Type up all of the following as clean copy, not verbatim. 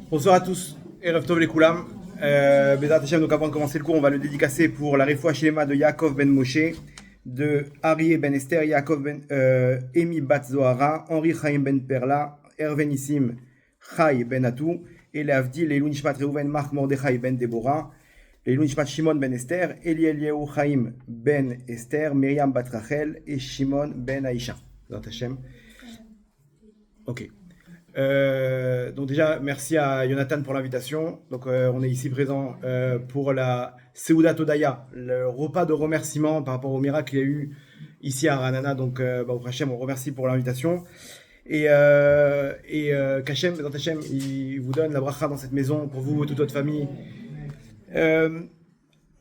Bonsoir à tous, Erev Tov les Koulam. Bezrat Hashem, donc avant de commencer le cours, on va le dédicacer pour la Refoua Shlema de Yaakov ben Moshe, de Arié ben Esther, Yaakov ben Emi bat Zohara, Henri Chaim ben Perla, Hervé Nissim Chai ben Atou, et Leavdil, Leilou Nishmat Reuven Marc Mordechai ben Deborah, Leilou Nishmat Shimon ben Esther, Eli Eliyahu Chaim ben Esther, Myriam bat Rachel et Shimon ben Aïcha. Bezrat Hashem. Ok. Donc déjà, merci à Jonathan pour l'invitation. Donc on est ici présent pour la Seudat Odaya, le repas de remerciement par rapport au miracle qu'il y a eu ici à Ranana. Donc au Hachem, on remercie pour l'invitation. Et qu'Hachem, Bezrat Hashem, il vous donne la bracha dans cette maison pour vous et toute votre famille.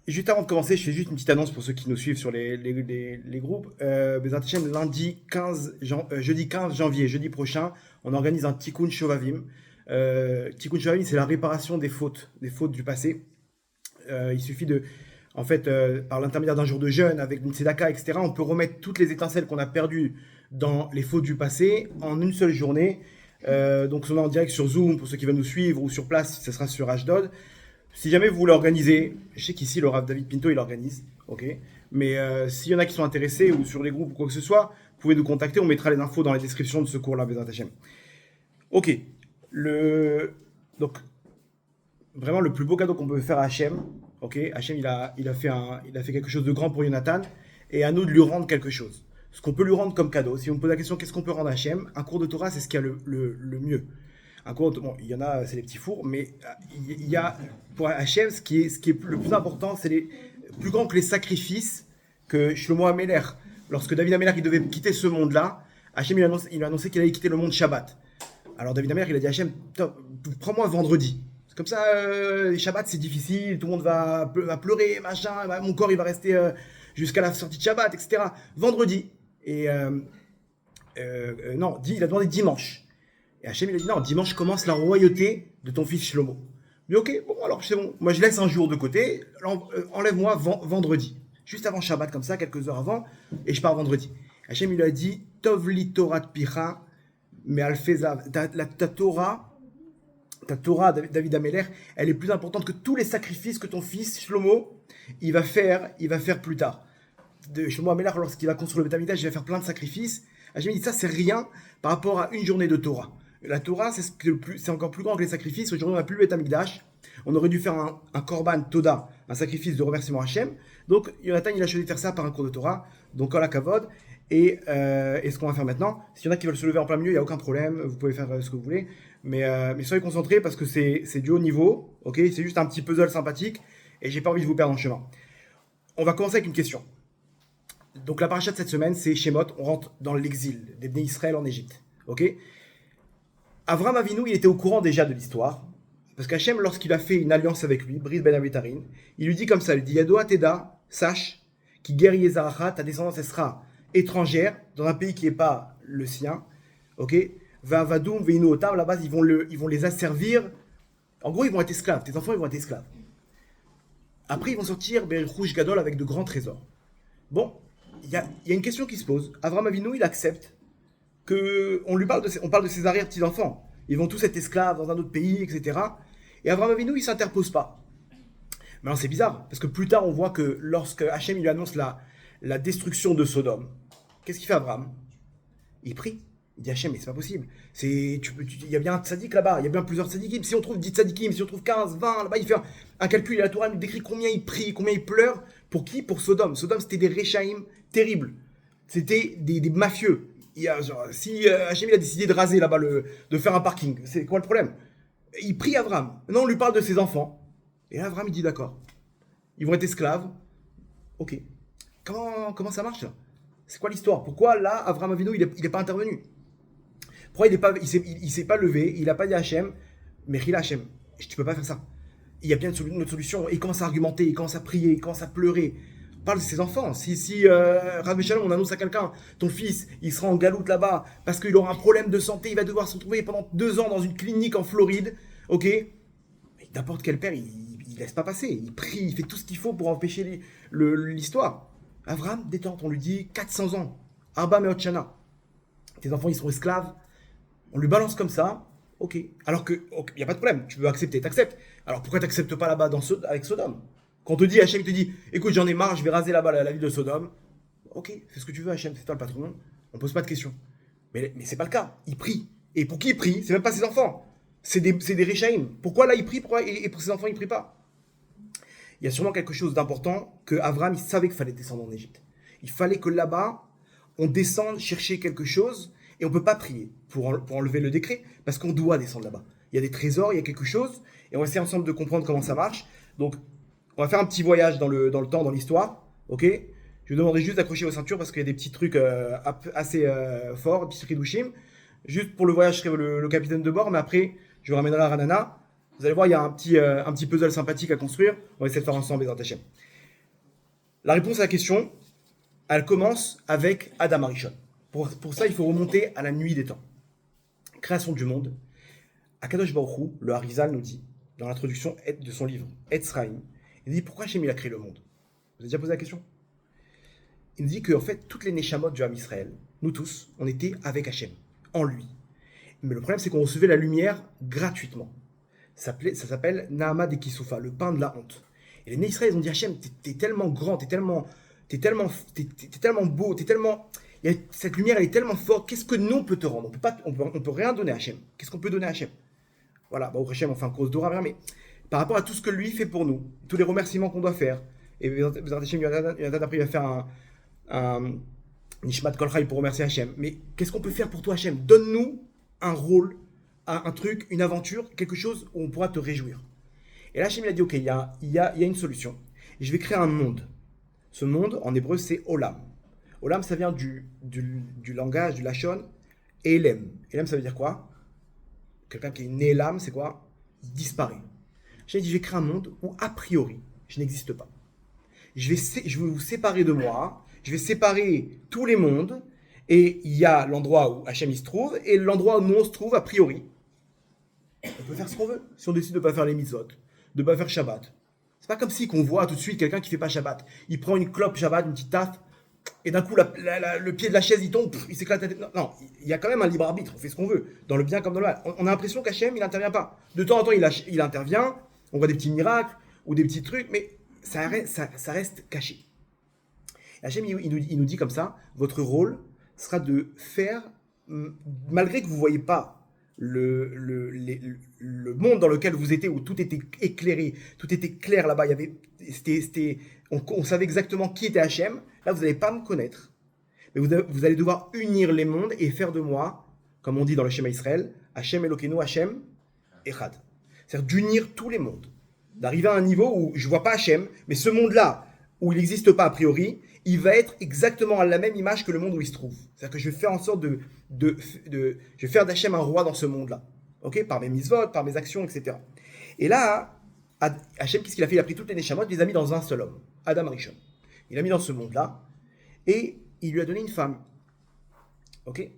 Juste avant de commencer, je fais juste une petite annonce pour ceux qui nous suivent sur les groupes. Bezrat Hashem, jeudi 15 janvier, jeudi prochain, on organise un Tikkun Shovavim. Tikkun Shovavim, c'est la réparation des fautes du passé. Il suffit en fait, par l'intermédiaire d'un jour de jeûne, avec une tzedaka, etc., on peut remettre toutes les étincelles qu'on a perdues dans les fautes du passé en une seule journée. Donc, on est en direct sur Zoom pour ceux qui veulent nous suivre, ou sur place, ce sera sur Ashdod. Si jamais vous voulez organiser, je sais qu'ici le Rav David Pinto il organise, ok. Mais s'il y en a qui sont intéressés ou sur les groupes ou quoi que ce soit, vous pouvez nous contacter, on mettra les infos dans la description de ce cours-là, Bezrat Hashem. Ok, donc vraiment le plus beau cadeau qu'on peut faire à Hachem, ok. Hachem il a fait quelque chose de grand pour Jonathan, et à nous de lui rendre quelque chose. Ce qu'on peut lui rendre comme cadeau. Si on me pose la question qu'est-ce qu'on peut rendre à Hachem, un cours de Torah c'est ce qu'il y a le mieux. Bon, il y en a, c'est les petits fours, mais il y a pour Hachem, ce qui est le plus important, c'est plus grand que les sacrifices que Shlomo HaMelech, lorsque David HaMelech il devait quitter ce monde-là, Hachem il a annoncé qu'il allait quitter le monde Shabbat. Alors David HaMelech il a dit à Hachem, prends-moi vendredi. C'est comme ça, Shabbat c'est difficile, tout le monde va pleurer, machin, mon corps il va rester jusqu'à la sortie de Shabbat, etc. Vendredi. Et non, il a demandé dimanche. Et Hachem il a dit non, dimanche commence la royauté de ton fils Shlomo. Il dit ok, bon alors c'est bon, moi je laisse un jour de côté, enlève-moi vendredi. Juste avant Shabbat comme ça, quelques heures avant, et je pars vendredi. Hachem il lui a dit Tov li Torah picha, mais alfezav. Ta Torah, David HaMelech, elle est plus importante que tous les sacrifices que ton fils Shlomo il va faire plus tard. Shlomo HaMelech lorsqu'il va construire le Beth Amikdash, il va faire plein de sacrifices. Hachem il dit ça c'est rien par rapport à une journée de Torah. La Torah, c'est encore plus grand que les sacrifices. Aujourd'hui, on n'a plus le Beth Amikdash. On aurait dû faire un korban Toda, un sacrifice de remerciement à Hachem. Donc, Jonathan, il a choisi de faire ça par un cours de Torah. Donc, à la kavod. Et ce qu'on va faire maintenant, s'il y en a qui veulent se lever en plein milieu, il n'y a aucun problème. Vous pouvez faire ce que vous voulez. Mais soyez concentrés parce que c'est du haut niveau. Ok, c'est juste un petit puzzle sympathique. Et j'ai pas envie de vous perdre en chemin. On va commencer avec une question. Donc, la paracha de cette semaine, c'est Shemot. On rentre dans l'exil des Bnei Israël en Égypte. Ok. Avraham Avinu, il était au courant déjà de l'histoire, parce qu'Hachem, lorsqu'il a fait une alliance avec lui, Brit Ben Avetarin, il lui dit comme ça, il lui dit Yadoa Teda, sache, qui guerrier Zaracha, ta descendance, elle sera étrangère, dans un pays qui n'est pas le sien, ok. Va'avadoum ve'inu otam, là-bas, ils vont les asservir, en gros, ils vont être esclaves, tes enfants, ils vont être esclaves. Après, ils vont sortir Berichouj Gadol avec de grands trésors. Bon, il y a une question qui se pose. Avraham Avinu, il accepte on parle de ses arrière-petits-enfants. Ils vont tous être esclaves dans un autre pays, etc. Et Avraham Avinu, il ne s'interpose pas. Mais alors c'est bizarre, parce que plus tard, on voit que lorsque Hachem il lui annonce la destruction de Sodome, qu'est-ce qu'il fait Avraham? Il prie. Il dit Hachem, mais c'est pas possible. Il y a bien un tzaddik là-bas, il y a bien plusieurs tzaddikim. Si on trouve 10 tzaddikim, si on trouve 15, 20, là-bas, il fait un calcul. Et la Torah nous décrit combien il prie, combien il pleure. Pour qui? Pour Sodome. Sodome, c'était des Réchaïm terribles. C'était des mafieux. Si Hachem il a décidé de raser là-bas, de faire un parking, c'est quoi le problème? Il prie Avraham. Maintenant, on lui parle de ses enfants. Et là, Avraham, il dit d'accord. Ils vont être esclaves. Ok. Comment ça marche là? C'est quoi l'histoire? Pourquoi là, Avraham Avinu, il n'est pas intervenu? Pourquoi il s'est pas levé? Il n'a pas dit à Hachem, mais Chila Hachem, tu peux pas faire ça. Il y a bien une autre solution. Et il commence à argumenter, il commence à prier, il commence à pleurer. Parle de ses enfants. Si Rav Shalom, on annonce à quelqu'un, ton fils, il sera en galoute là-bas parce qu'il aura un problème de santé, il va devoir se retrouver pendant 2 ans dans une clinique en Floride, ok? Mais n'importe quel père, il laisse pas passer. Il prie, il fait tout ce qu'il faut pour empêcher l'histoire. Avraham, détente, on lui dit 400 ans. Arba Meot Shana. Tes enfants, ils seront esclaves. On lui balance comme ça. Ok. Alors que, il n'y a pas de problème, tu veux accepter, t'acceptes. Alors pourquoi t'acceptes pas là-bas avec Sodome? Quand on te dit, Hachem, il te dit, écoute, j'en ai marre, je vais raser là-bas la ville de Sodome. Ok, fais ce que tu veux, Hachem, c'est toi le patron, on pose pas de questions. Mais c'est pas le cas, il prie. Et pour qui il prie? C'est même pas ses enfants. C'est des Réchaïm. Pourquoi là il prie, et pour ses enfants il prie pas? Il y a sûrement quelque chose d'important que Avram il savait qu'il fallait descendre en Égypte. Il fallait que là-bas, on descende chercher quelque chose et on ne peut pas prier pour enlever le décret parce qu'on doit descendre là-bas. Il y a des trésors, il y a quelque chose et on va essayer ensemble de comprendre comment ça marche. Donc, on va faire un petit voyage dans le temps, dans l'histoire. Ok. Je vous demanderai juste d'accrocher vos ceintures parce qu'il y a des petits trucs assez forts, des petits ridushim. Juste pour le voyage, je serai le capitaine de bord, mais après, je vous ramènerai à Ranana. Vous allez voir, il y a un petit puzzle sympathique à construire. On va essayer de faire ensemble, Bezrat Hashem. La réponse à la question, elle commence avec Adam Arishon. Pour ça, il faut remonter à la nuit des temps. Création du monde. Akadosh Baruch Hu, le Harizal, nous dit, dans l'introduction de son livre, Etz Chaim, il dit pourquoi Hachem il a créé le monde. Vous avez déjà posé la question? Il nous dit qu'en fait, toutes les Neshamot du Ham Israël, nous tous, on était avec Hachem, en lui. Mais le problème, c'est qu'on recevait la lumière gratuitement. Ça s'appelle Nahama de Kisufa, le pain de la honte. Et les Israël, ils ont dit Hachem, t'es tellement grand, t'es tellement beau, cette lumière, elle est tellement forte. Qu'est-ce que nous on peut te rendre? On peut rien donner à Hachem. Qu'est-ce qu'on peut donner à Hachem? Voilà, au Hachem, on fait un cause d'Ora, mais par rapport à tout ce que lui fait pour nous, tous les remerciements qu'on doit faire, et Hachem, après, il va faire un Nishmat Kol Chai pour remercier Hachem. Mais qu'est-ce qu'on peut faire pour toi, Hachem? Donne-nous un rôle, un truc, une aventure, quelque chose où on pourra te réjouir. Et là, Hachem, il a dit, ok, il y a une solution. Je vais créer un monde. Ce monde, en hébreu, c'est Olam. Olam, ça vient du langage, du Lachon, Elem. Elem, ça veut dire quoi? Quelqu'un qui est né Elam, c'est quoi? Disparaît. J'ai dit, je vais créer un monde où, a priori, je n'existe pas. Je vais vous séparer de moi, je vais séparer tous les mondes, et il y a l'endroit où Hachem il se trouve, et l'endroit où nous on se trouve, a priori. On peut faire ce qu'on veut. Si on décide de ne pas faire les mitzvot, de ne pas faire Shabbat. C'est pas comme si qu'on voit tout de suite quelqu'un qui fait pas Shabbat. Il prend une clope Shabbat, une petite taf, et d'un coup le pied de la chaise il tombe, il s'éclate la tête. Non, il y a quand même un libre arbitre, on fait ce qu'on veut, dans le bien comme dans le mal. On a l'impression qu'Hachem il n'intervient pas. De temps en temps il intervient, on voit des petits miracles ou des petits trucs, mais ça reste caché. Hachem il nous dit comme ça, votre rôle sera de faire, malgré que vous ne voyez pas le monde dans lequel vous étiez, où tout était éclairé, tout était clair là-bas, on savait exactement qui était Hachem. Là, vous n'allez pas me connaître, mais vous allez devoir unir les mondes et faire de moi, comme on dit dans le schéma Israël, Hachem Elokeinu, Hachem Echad. C'est-à-dire d'unir tous les mondes, d'arriver à un niveau où je ne vois pas Hachem, mais ce monde-là, où il n'existe pas a priori, il va être exactement à la même image que le monde où il se trouve. C'est-à-dire que je vais faire en sorte je vais faire d'Hachem un roi dans ce monde-là. Okay, par mes mitzvot, par mes actions, etc. Et là, Hachem, qu'est-ce qu'il a fait? Il a pris toutes les Neshamot, il les a mis dans un seul homme, Adam Rishon. Il l'a mis dans ce monde-là, et il lui a donné une femme. Ok?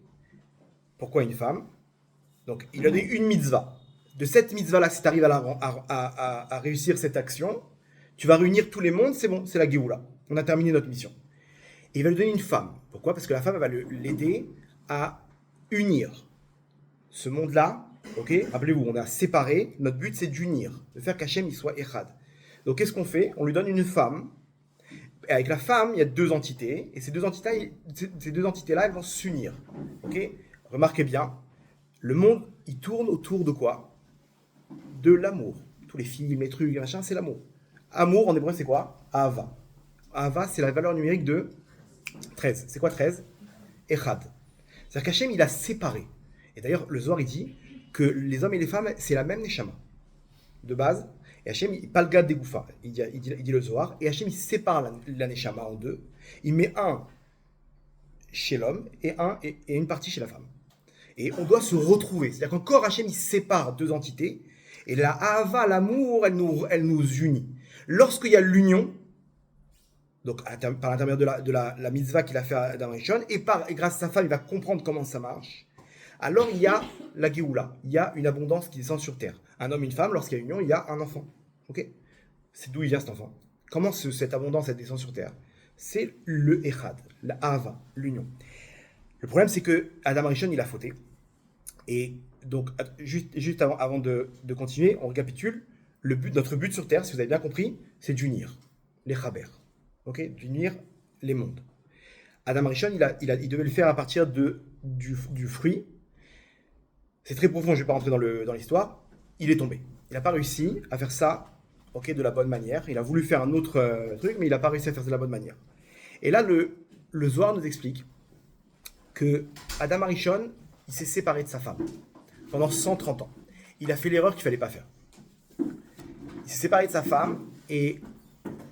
Pourquoi une femme? Donc, il lui a donné une mitzvah. De cette mitzvah-là, si tu arrives à réussir cette action, tu vas réunir tous les mondes, c'est bon, c'est la Géoula. On a terminé notre mission. Et il va lui donner une femme. Pourquoi? Parce que la femme, elle va l'aider à unir ce monde-là. Ok? Rappelez-vous, on a séparé. Notre but, c'est d'unir, de faire qu'Hachem il soit Echad. Donc, qu'est-ce qu'on fait? On lui donne une femme. Et avec la femme, il y a deux entités. Et ces deux entités-là, elles vont s'unir. Ok? Remarquez bien, le monde, il tourne autour de quoi? De l'amour. Tous les films, les trucs, machin, c'est l'amour. Amour, en hébreu, c'est quoi? Ahava. Ahava, c'est la valeur numérique de 13. C'est quoi 13? Echad. C'est-à-dire qu'Hachem, il a séparé. Et d'ailleurs, le Zohar, il dit que les hommes et les femmes, c'est la même Neshama. De base. Et Hachem, pas le gars des Goufa. Il dit le Zohar. Et Hachem, il sépare la Neshama en deux. Il met un chez l'homme et une partie chez la femme. Et on doit se retrouver. C'est-à-dire qu'encore Hachem, il sépare deux entités. Et la Ahava, l'amour, elle nous unit. Lorsqu'il y a l'union, donc par l'intermédiaire de la mitzvah qu'il a fait à Adam Rishon, et grâce à sa femme, il va comprendre comment ça marche, alors il y a la Géoula, il y a une abondance qui descend sur terre. Un homme, une femme, lorsqu'il y a union, il y a un enfant. Okay? C'est d'où il vient cet enfant? Comment cette abondance elle descend sur terre? C'est le Echad, la Ahava, l'union. Le problème, c'est que Adam Rishon, il a fauté. Et Donc, juste avant de continuer, on récapitule. Notre but sur Terre, si vous avez bien compris, c'est d'unir les Chaber. Ok, d'unir les mondes. Adam Arishon, il devait le faire à partir du fruit. C'est très profond, je ne vais pas rentrer dans l'histoire. Il est tombé. Il n'a pas réussi à faire ça, ok, de la bonne manière. Il a voulu faire un autre truc, mais il n'a pas réussi à faire ça de la bonne manière. Et là, le Zohar nous explique que Adam Arishon, il s'est séparé de sa femme pendant 130 ans. Il a fait l'erreur qu'il ne fallait pas faire. Il s'est séparé de sa femme et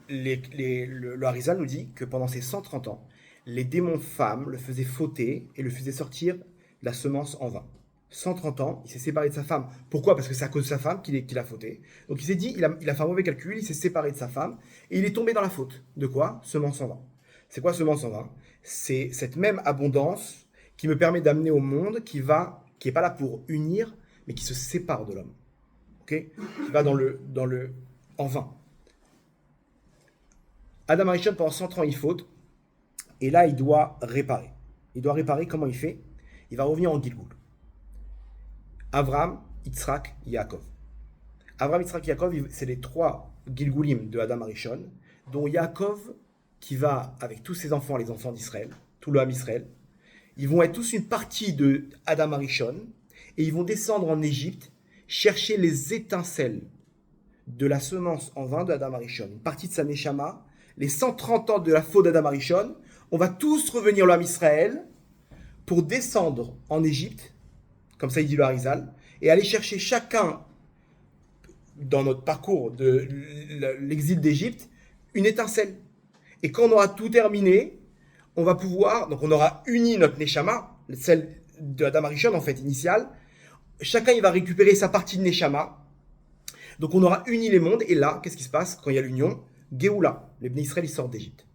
le Harizal nous dit que pendant ces 130 ans, les démons femmes le faisaient fauter et le faisaient sortir de la semence en vain. 130 ans, il s'est séparé de sa femme. Pourquoi? Parce que c'est à cause de sa femme qu'il a fauté. Donc il s'est dit, il a fait un mauvais calcul, il s'est séparé de sa femme et il est tombé dans la faute. De quoi? Semence en vain. C'est quoi semence en vain? C'est cette même abondance qui me permet d'amener au monde qui est pas là pour unir, mais qui se sépare de l'homme. Ok? Qui va en vain. Adam Arishon, pendant 100 ans, il faute. Et là, il doit réparer. Il doit réparer, comment il fait? Il va revenir en Gilgoul. Avram, Yitzhak, Yaakov. Avram, Yitzhak, Yaakov, c'est les 3 Gilgoulim de Adam Arishon, dont Yaakov, qui va avec tous ses enfants, les enfants d'Israël, tout le Ham Israël, ils vont être tous une partie de Adam Arishon, et ils vont descendre en Égypte, chercher les étincelles de la semence en vain de Adam Arishon, une partie de sa Neshama, les 130 ans de la faute d'Adam Arishon, on va tous revenir le Ham Israël pour descendre en Égypte, comme ça il dit le Harizal, et aller chercher chacun, dans notre parcours de l'exil d'Égypte, une étincelle. Et quand on aura tout terminé, on va pouvoir, donc on aura uni notre Neshama, celle de Adam Arishon en fait, initiale, chacun il va récupérer sa partie de Neshama, donc on aura uni les mondes, et là, qu'est-ce qui se passe quand il y a l'union? Géoula, les Bnei Israël ils sortent d'Égypte.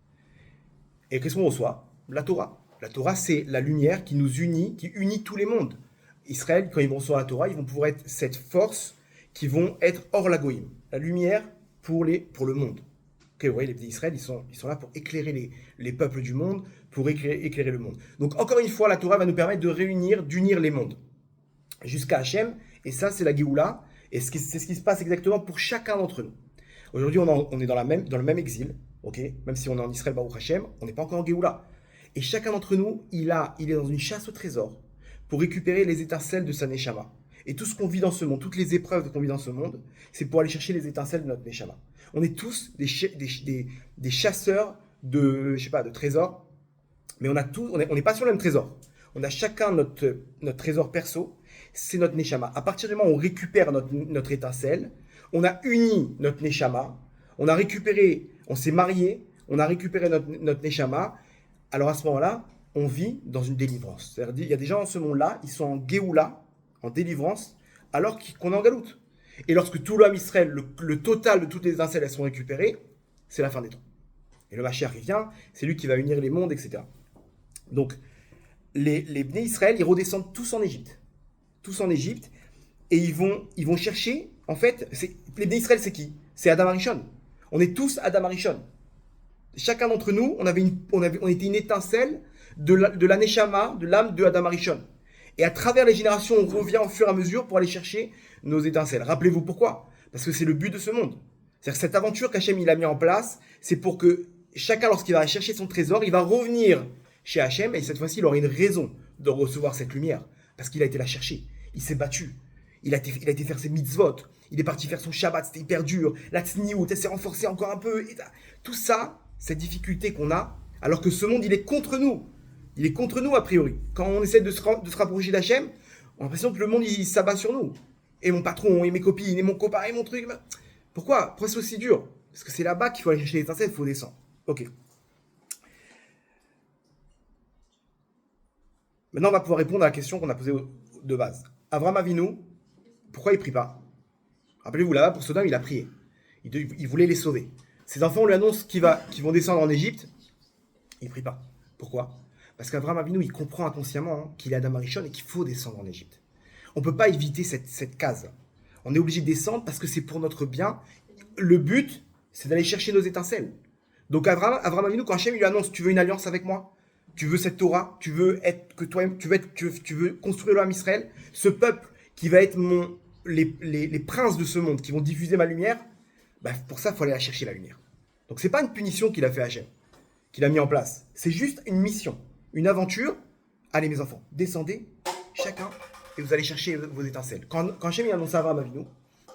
Et qu'est-ce qu'on reçoit? La Torah. La Torah, c'est la lumière qui nous unit, qui unit tous les mondes. Israël, quand ils vont recevoir la Torah, ils vont pouvoir être cette force qui vont être hors la Goïm. La lumière pour le monde. Okay, vous voyez, les petits Israël, ils sont là pour éclairer les peuples du monde, pour éclairer le monde. Donc, encore une fois, la Torah va nous permettre de réunir, d'unir les mondes. Jusqu'à Hachem, et ça, c'est la Géoula, et c'est ce qui se passe exactement pour chacun d'entre nous. Aujourd'hui, on est dans le même exil, okay? Même si on est en Israël, Baruch Hashem, on n'est pas encore en Géoula. Et chacun d'entre nous, il est dans une chasse au trésor pour récupérer les étincelles de sa Neshama. Et tout ce qu'on vit dans ce monde, toutes les épreuves qu'on vit dans ce monde, c'est pour aller chercher les étincelles de notre Neshama. On est tous des chasseurs de trésors, mais on n'est pas sur le même trésor. On a chacun notre trésor perso, c'est notre Neshama. À partir du moment où on récupère notre étincelle, on a uni notre Neshama, on s'est marié, on a récupéré notre Neshama. Alors à ce moment-là, on vit dans une délivrance. C'est-à-dire, il y a des gens dans ce monde-là, ils sont en Géoula, en délivrance, alors qu'on est en Galoute. Et lorsque tout l'homme Israël, le total de toutes les étincelles, elles sont récupérées, c'est la fin des temps. Et le Mashiach qui vient, c'est lui qui va unir les mondes, etc. Donc, les Bnei Israël, ils redescendent tous en Égypte. Tous en Égypte, et ils vont chercher, en fait, les Bnei Israël, c'est qui? C'est Adam Arishon. On est tous Adam Arishon. Chacun d'entre nous, on était une étincelle de la Neshama, de l'âme de Adam Arishon. Et à travers les générations, on revient au fur et à mesure pour aller chercher nos étincelles. Rappelez-vous pourquoi? Parce que c'est le but de ce monde. C'est-à-dire que cette aventure qu'Hachem il a mis en place, c'est pour que chacun, lorsqu'il va chercher son trésor, il va revenir chez Hachem, et cette fois-ci, il aura une raison de recevoir cette lumière. Parce qu'il a été la chercher. Il s'est battu. Il a été faire ses mitzvot. Il est parti faire son Shabbat, c'était hyper dur. La tsniout, elle s'est renforcée encore un peu. Et tout ça, cette difficulté qu'on a, alors que ce monde, il est contre nous. Il est contre nous, a priori. Quand on essaie de se rapprocher d'Hachem, on a l'impression que le monde, il s'abat sur nous. Et mon patron, et mes copines, et mon copain, et mon truc. Pourquoi c'est aussi dur? Parce que c'est là-bas qu'il faut aller chercher les étincelles, il faut descendre. Ok. Maintenant, on va pouvoir répondre à la question qu'on a posée de base. Avraham Avinu, pourquoi il ne prie pas? Rappelez-vous, là-bas, pour Sodome, il a prié. Il voulait les sauver. Ses enfants lui annoncent qu'ils vont descendre en Égypte. Il ne prie pas. Pourquoi? Parce qu'Avraham Avinu, il comprend inconsciemment qu'il est Adam Arishon et qu'il faut descendre en Égypte. On ne peut pas éviter cette case. On est obligé de descendre parce que c'est pour notre bien. Le but, c'est d'aller chercher nos étincelles. Donc Avraham Avinu, quand Hachem lui annonce, tu veux une alliance avec moi? Tu veux cette Torah? Tu veux construire le Ham Israël? Ce peuple qui va être les princes de ce monde, qui vont diffuser ma lumière, bah, pour ça, il faut aller la chercher, la lumière. Donc, ce n'est pas une punition qu'il a fait Hachem, qu'il a mis en place. C'est juste une mission, une aventure. Allez, mes enfants, descendez, chacun, et vous allez chercher vos étincelles. Quand Hachem il annonce à Abraham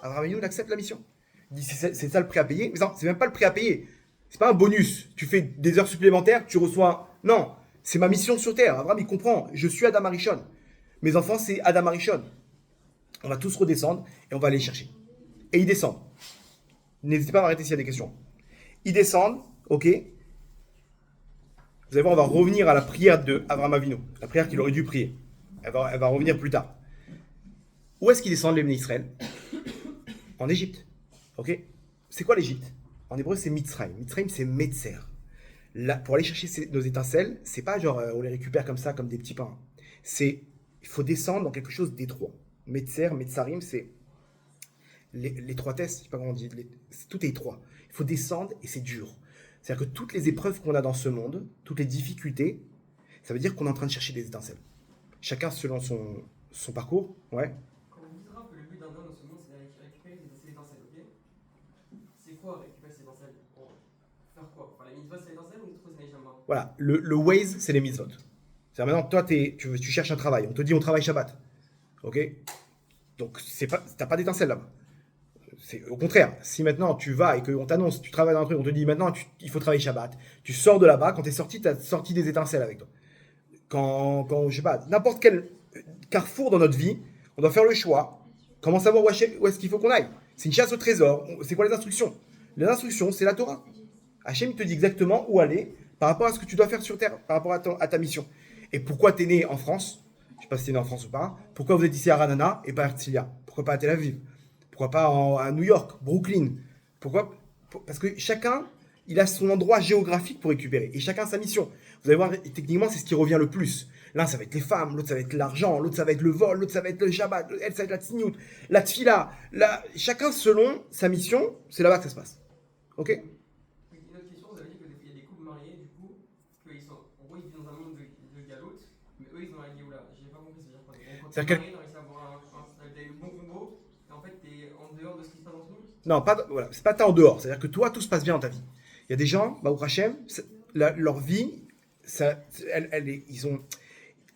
Avinu, il accepte la mission. Il dit, c'est ça le prix à payer. Mais non, c'est même pas le prix à payer. C'est pas un bonus. Tu fais des heures supplémentaires, tu reçois... Non, c'est ma mission sur Terre. Abraham, il comprend. Je suis Adam Arishon. Mes enfants, c'est Adam Arishon. On va tous redescendre et on va aller chercher. Et ils descendent. N'hésitez pas à m'arrêter s'il y a des questions. Ils descendent, ok. Vous allez voir, on va revenir à la prière d'Abraham Avinu. La prière qu'il aurait dû prier. Elle va revenir plus tard. Où est-ce qu'ils descendent, les Bnei Israël? En Égypte. Ok. C'est quoi l'Égypte? En hébreu, c'est Mitzrayim. Mitzrayim, c'est Metzer. Là, pour aller chercher nos étincelles, c'est pas genre on les récupère comme ça, comme des petits pains. Il faut descendre dans quelque chose d'étroit. Metzer, Metzarim, c'est l'étroitesse, je sais pas comment on dit, tout est étroit. Il faut descendre et c'est dur. C'est-à-dire que toutes les épreuves qu'on a dans ce monde, toutes les difficultés, ça veut dire qu'on est en train de chercher des étincelles. Chacun selon son parcours, ouais. Quand on dira que le but d'un homme dans ce monde, c'est d'aller récupérer ses étincelles, ok? C'est quoi récupérer ses étincelles? Pour faire quoi? Enfin, les mitzvot, c'est l'étincelle ou c'est les Neshama? Voilà, le Waze, c'est les mitzvot. C'est-à-dire maintenant, toi, tu cherches un travail, on te dit on travaille Shabbat, ok? Donc, t'as pas d'étincelle là-bas. C'est au contraire, si maintenant tu vas et qu'on t'annonce, tu travailles dans un truc, on te dit maintenant il faut travailler Shabbat, tu sors de là-bas, quand tu es sorti, tu as sorti des étincelles avec toi. Quand je sais pas, n'importe quel carrefour dans notre vie, on doit faire le choix. Comment savoir où est-ce qu'il faut qu'on aille? C'est une chasse au trésor. C'est quoi les instructions? Les instructions, c'est la Torah. Hachem, il te dit exactement où aller par rapport à ce que tu dois faire sur Terre, par rapport à ta mission. Et pourquoi tu es né en France? Je sais pas si tu es né en France ou pas. Pourquoi vous êtes ici à Ranana et pas à Herzliya? Pourquoi pas à Tel Aviv? Pourquoi pas à New York, Brooklyn? Pourquoi? Parce que chacun, il a son endroit géographique pour récupérer. Et chacun sa mission. Vous allez voir, techniquement, c'est ce qui revient le plus. L'un, ça va être les femmes, l'autre, ça va être l'argent, l'autre, ça va être le vol, l'autre, ça va être le Shabbat, l'autre, ça va être la tzniut, la tfila. Chacun selon sa mission, c'est là-bas que ça se passe. Ok? Une autre question, vous avez dit qu'il y a des couples mariés, du coup, qu'ils sont, en gros, ils vivent dans un monde de galoute, mais eux, ils ont la Géoula. J'ai pas compris, ça veut dire quoi? Donc, quand tu es marié, tu réussis à avoir le bon combo, et en fait, tu es en dehors de ce qui se passe dans ce monde? Non, voilà, c'est pas t'es en dehors. C'est-à-dire que toi, tout se passe bien dans ta vie. Il y a des gens, au Hachem, leur vie, ils ont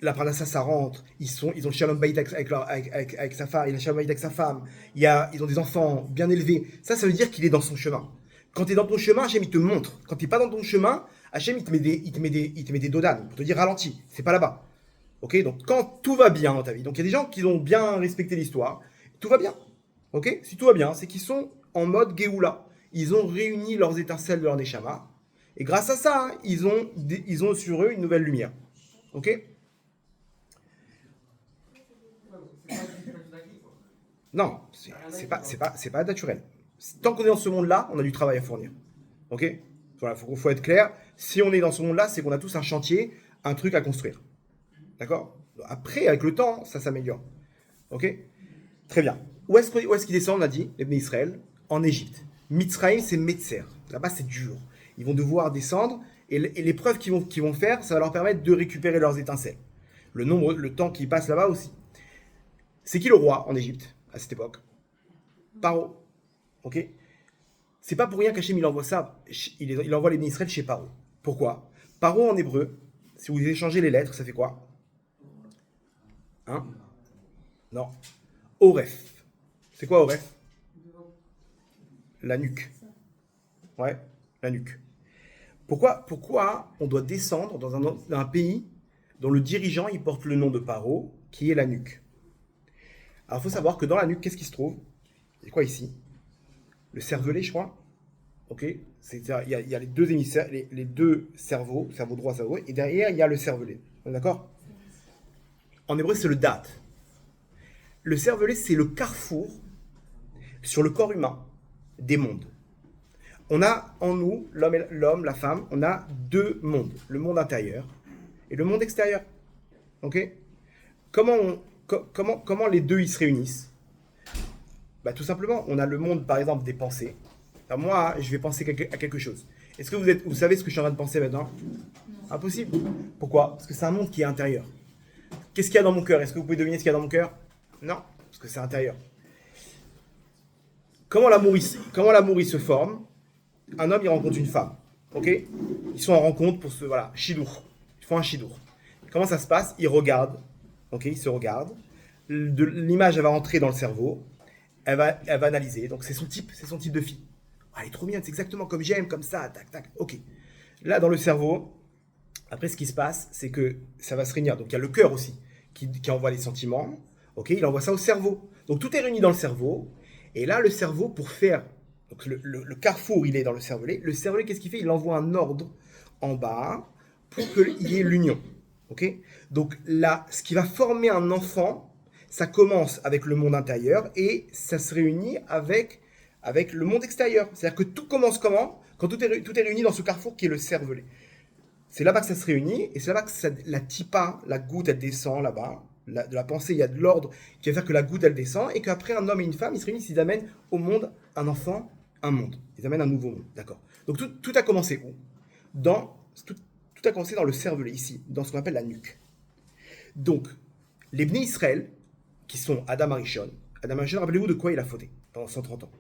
la pranassa, ça rentre. Ils ont le shalom bayit avec sa femme, il a le shalom bayit avec sa femme. Ils ont des enfants bien élevés. Ça veut dire qu'il est dans son chemin. Quand tu es dans ton chemin, Hachem, il te montre. Quand tu n'es pas dans ton chemin, Hachem, il te met des dodanes pour te dire ralentis. C'est pas là-bas. Ok? Donc, quand tout va bien dans ta vie, donc il y a des gens qui ont bien respecté l'histoire, tout va bien. Ok? Si tout va bien, c'est qu'ils sont en mode Géoula. Ils ont réuni leurs étincelles de leur Neshama. Et grâce à ça, ils ont sur eux une nouvelle lumière. Ok? Non, c'est pas naturel. Tant qu'on est dans ce monde-là, on a du travail à fournir. Ok? Voilà, faut être clair. Si on est dans ce monde-là, c'est qu'on a tous un chantier, un truc à construire. D'accord? Après, avec le temps, ça s'améliore. Ok? Très bien. Où est-ce qu'ils descendent, on a dit, les Bnei Israël? En Égypte. Mitzrayim, c'est Metzer. Là-bas, c'est dur. Ils vont devoir descendre et l'épreuve qu'ils vont faire, ça va leur permettre de récupérer leurs étincelles. Le temps qu'ils passent là-bas aussi. C'est qui le roi en Égypte à cette époque? Paro. Ok? C'est pas pour rien qu'Hachem il envoie ça. Il envoie les Bnei Israël chez Paro. Pourquoi? Paro en hébreu, si vous échangez les lettres, ça fait quoi? Hein? Non. Oref. C'est quoi Oref? La nuque. Ouais, la nuque. Pourquoi on doit descendre dans un pays dont le dirigeant il porte le nom de Paro, qui est la nuque? Alors il faut savoir que dans la nuque, qu'est-ce qui se trouve? C'est quoi ici? Le cervelet, je crois. Ok? Il y a les deux hémisphères, les deux cerveaux, cerveau droit, cerveau gauche, et derrière il y a le cervelet. D'accord? En hébreu, c'est le dat. Le cervelet, c'est le carrefour sur le corps humain des mondes. On a en nous, l'homme, la femme, on a deux mondes. Le monde intérieur et le monde extérieur. Ok? Comment les deux ils se réunissent? Bah, tout simplement, on a le monde, par exemple, des pensées. Enfin, moi, je vais penser à quelque chose. Est-ce que vous savez ce que je suis en train de penser maintenant? Impossible. Pourquoi? Parce que c'est un monde qui est intérieur. Qu'est-ce qu'il y a dans mon cœur? Est-ce que vous pouvez deviner ce qu'il y a dans mon cœur? Non. parce que c'est intérieur. Comment l'amour il se forme? Un homme, il rencontre une femme. Ok? Ils sont en rencontre pour ce, voilà, shidour. Ils font un shidour. Comment ça se passe? Ils regardent. Ok? Ils se regardent. L'image, elle va rentrer dans le cerveau. Elle va analyser. Donc, c'est son type de fille. Ah, elle est trop mignonne, c'est exactement comme j'aime, comme ça, tac, tac. Ok. Là, dans le cerveau, après, ce qui se passe, c'est que ça va se réunir. Donc, il y a le cœur aussi qui envoie les sentiments. Ok? Il envoie ça au cerveau. Donc, tout est réuni dans le cerveau. Et là, le cerveau, pour faire. Donc, le carrefour, il est dans le cervelet. Le cervelet, qu'est-ce qu'il fait? Il envoie un ordre en bas pour qu'il y ait l'union. Ok? Donc, là, ce qui va former un enfant, ça commence avec le monde intérieur et ça se réunit avec le monde extérieur. C'est-à-dire que tout commence comment? Quand tout est réuni dans ce carrefour qui est le cervelet. C'est là-bas que ça se réunit et c'est là-bas que la tipa, la goutte, elle descend là-bas. De la pensée, il y a de l'ordre qui va faire que la goutte, elle descend et qu'après, un homme et une femme, ils se réunissent, ils amènent au monde un enfant, un monde. Ils amènent un nouveau monde. D'accord. Donc tout a commencé où? Tout a commencé dans le cervelet, ici, dans ce qu'on appelle la nuque. Donc, les Bnei Israël, qui sont Adam Arishon, rappelez-vous de quoi il a fauté pendant 130 ans?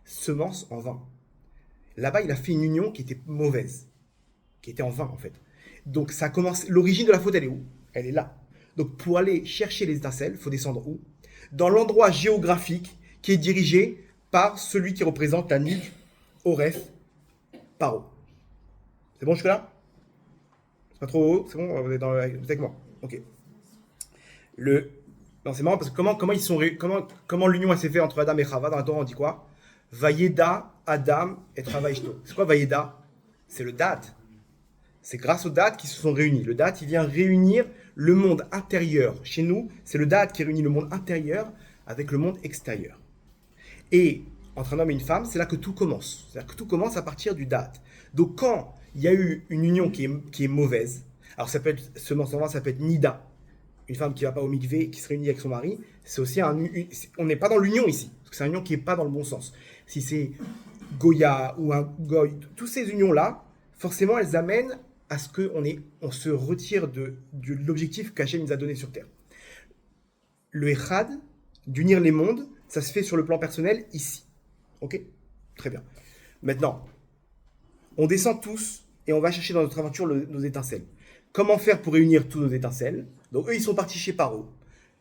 Semence en vain. Là-bas, il a fait une union qui était mauvaise, qui était en vain en fait. Donc ça commence. L'origine de la faute, elle est où? Elle est là. Donc pour aller chercher les étincelles, il faut descendre où? Dans l'endroit géographique qui est dirigé par celui qui représente la nuque, Oref, Paro. C'est bon jusque-là? C'est pas trop haut? C'est bon? Vous êtes avec moi? Ok. Non, c'est marrant parce que comment l'union s'est faite entre Adam et Chava? Dans la Torah, on dit quoi? Vayeda, Adam et Chava Ishto. C'est quoi Vayeda? C'est le date. C'est grâce aux dates qui se sont réunis. Le date, il vient réunir le monde intérieur. Chez nous, c'est le date qui réunit le monde intérieur avec le monde extérieur. Et entre un homme et une femme, c'est là que tout commence. C'est-à-dire que tout commence à partir du date. Donc quand il y a eu une union qui est mauvaise, alors ça peut être ça peut être Nida, une femme qui ne va pas au mikvé, qui se réunit avec son mari, c'est aussi on n'est pas dans l'union ici, parce que c'est une union qui n'est pas dans le bon sens. Si c'est Goya ou un Goy, toutes ces unions-là, forcément, elles amènent à ce qu'on se retire de l'objectif qu'Hachem nous a donné sur Terre. Le Echad, d'unir les mondes, ça se fait sur le plan personnel ici. Ok? Très bien. Maintenant, on descend tous et on va chercher dans notre aventure nos étincelles. Comment faire pour réunir tous nos étincelles? Donc eux, ils sont partis chez Paro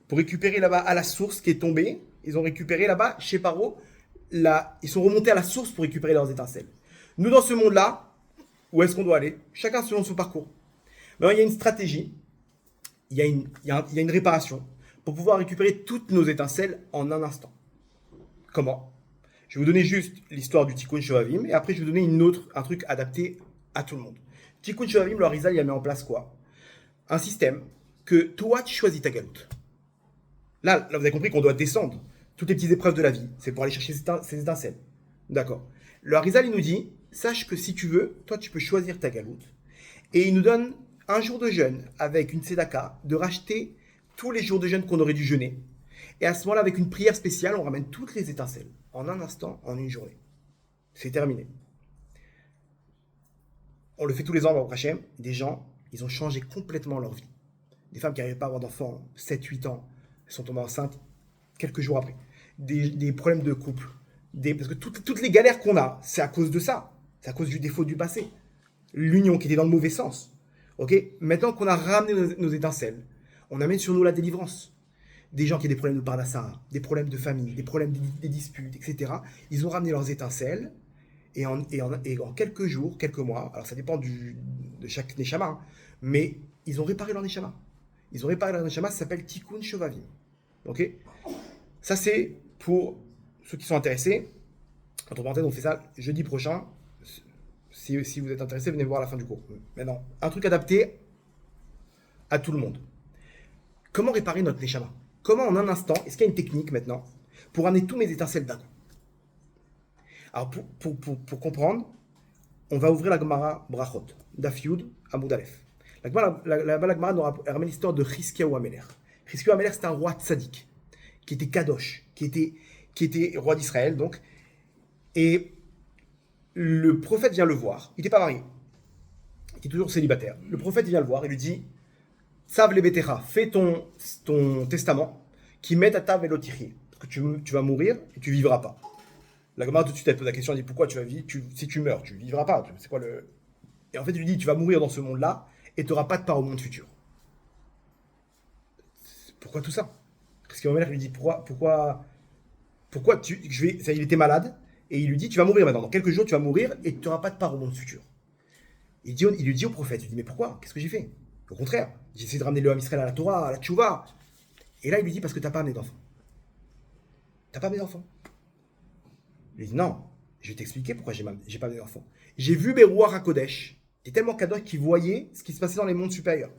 pour récupérer là-bas à la source qui est tombée. Ils ont récupéré là-bas chez Paro. Ils sont remontés à la source pour récupérer leurs étincelles. Nous, dans ce monde-là, où est-ce qu'on doit aller? Chacun selon son parcours. Mais il y a une stratégie, il y a une réparation pour pouvoir récupérer toutes nos étincelles en un instant. Comment? Je vais vous donner juste l'histoire du Tikkun Shovavim et après je vais vous donner un truc adapté à tout le monde. Tikkun Shovavim, le Arizal, il a mis en place quoi? Un système que toi tu choisis ta galoute. Là, vous avez compris qu'on doit descendre toutes les petites épreuves de la vie. C'est pour aller chercher ces étincelles. D'accord. Le Arizal, il nous dit, sache que si tu veux, toi tu peux choisir ta galoute. Et il nous donne un jour de jeûne avec une tzedaka, de racheter tous les jours de jeûne qu'on aurait dû jeûner. Et à ce moment-là, avec une prière spéciale, on ramène toutes les étincelles. En un instant, en une journée. C'est terminé. On le fait tous les ans au Hachem. Des gens, ils ont changé complètement leur vie. Des femmes qui n'arrivaient pas à avoir d'enfants, 7-8 ans, elles sont tombées enceintes quelques jours après. Des problèmes de couple. Parce que toutes les galères qu'on a, c'est à cause de ça. C'est à cause du défaut du passé. L'union qui était dans le mauvais sens. Ok? Maintenant qu'on a ramené nos étincelles, on amène sur nous la délivrance. Des gens qui ont des problèmes de parnassa, des problèmes de famille, des problèmes des disputes, etc. Ils ont ramené leurs étincelles et en quelques jours, quelques mois, alors ça dépend de chaque neshama, hein, mais ils ont réparé leur neshama. Ça s'appelle Tikkun Shovavim. Ok? Ça c'est pour ceux qui sont intéressés. Entre parenthèses, on fait ça jeudi prochain. Si vous êtes intéressé, venez voir à la fin du cours. Maintenant, un truc adapté à tout le monde. Comment réparer notre neshama? Comment en un instant, est-ce qu'il y a une technique maintenant pour amener tous mes étincelles d'un coup? Alors pour comprendre, on va ouvrir la Gemara Brachot, Daf Yud, Amud Aleph. La Gemara nous ramène l'histoire de Chizkiyahu Amelech. Chizkiyahu Amelech, c'était un roi tzaddik, qui était kadosh, qui était roi d'Israël, donc. Et le prophète vient le voir. Il n'était pas marié. Il était toujours célibataire. Le prophète vient le voir et lui dit, Tzav lebetecha, fais ton testament, qui met à ta vélotirie. Parce que tu vas mourir et tu vivras pas. La Gemara tout de suite elle pose la question, elle dit pourquoi tu vas vivre, si tu meurs, tu vivras pas. C'est quoi le... Et en fait, il lui dit tu vas mourir dans ce monde-là et tu n'auras pas de part au monde futur. Pourquoi tout ça? Parce que Omer lui dit pourquoi il était malade et il lui dit tu vas mourir maintenant. Dans quelques jours tu vas mourir et tu n'auras pas de part au monde futur. Il lui dit au prophète, il lui dit mais pourquoi? Qu'est-ce que j'ai fait? Au contraire, j'ai essayé de ramener le Ham Israël à la Torah, à la Tchouva. Et là il lui dit parce que t'as pas amené d'enfants. T'as pas amené d'enfants. Il lui dit non, je vais t'expliquer pourquoi j'ai pas amené d'enfants. J'ai vu Berouar à Kodesh. Il est tellement Kadosh qu'il voyait ce qui se passait dans les mondes supérieurs.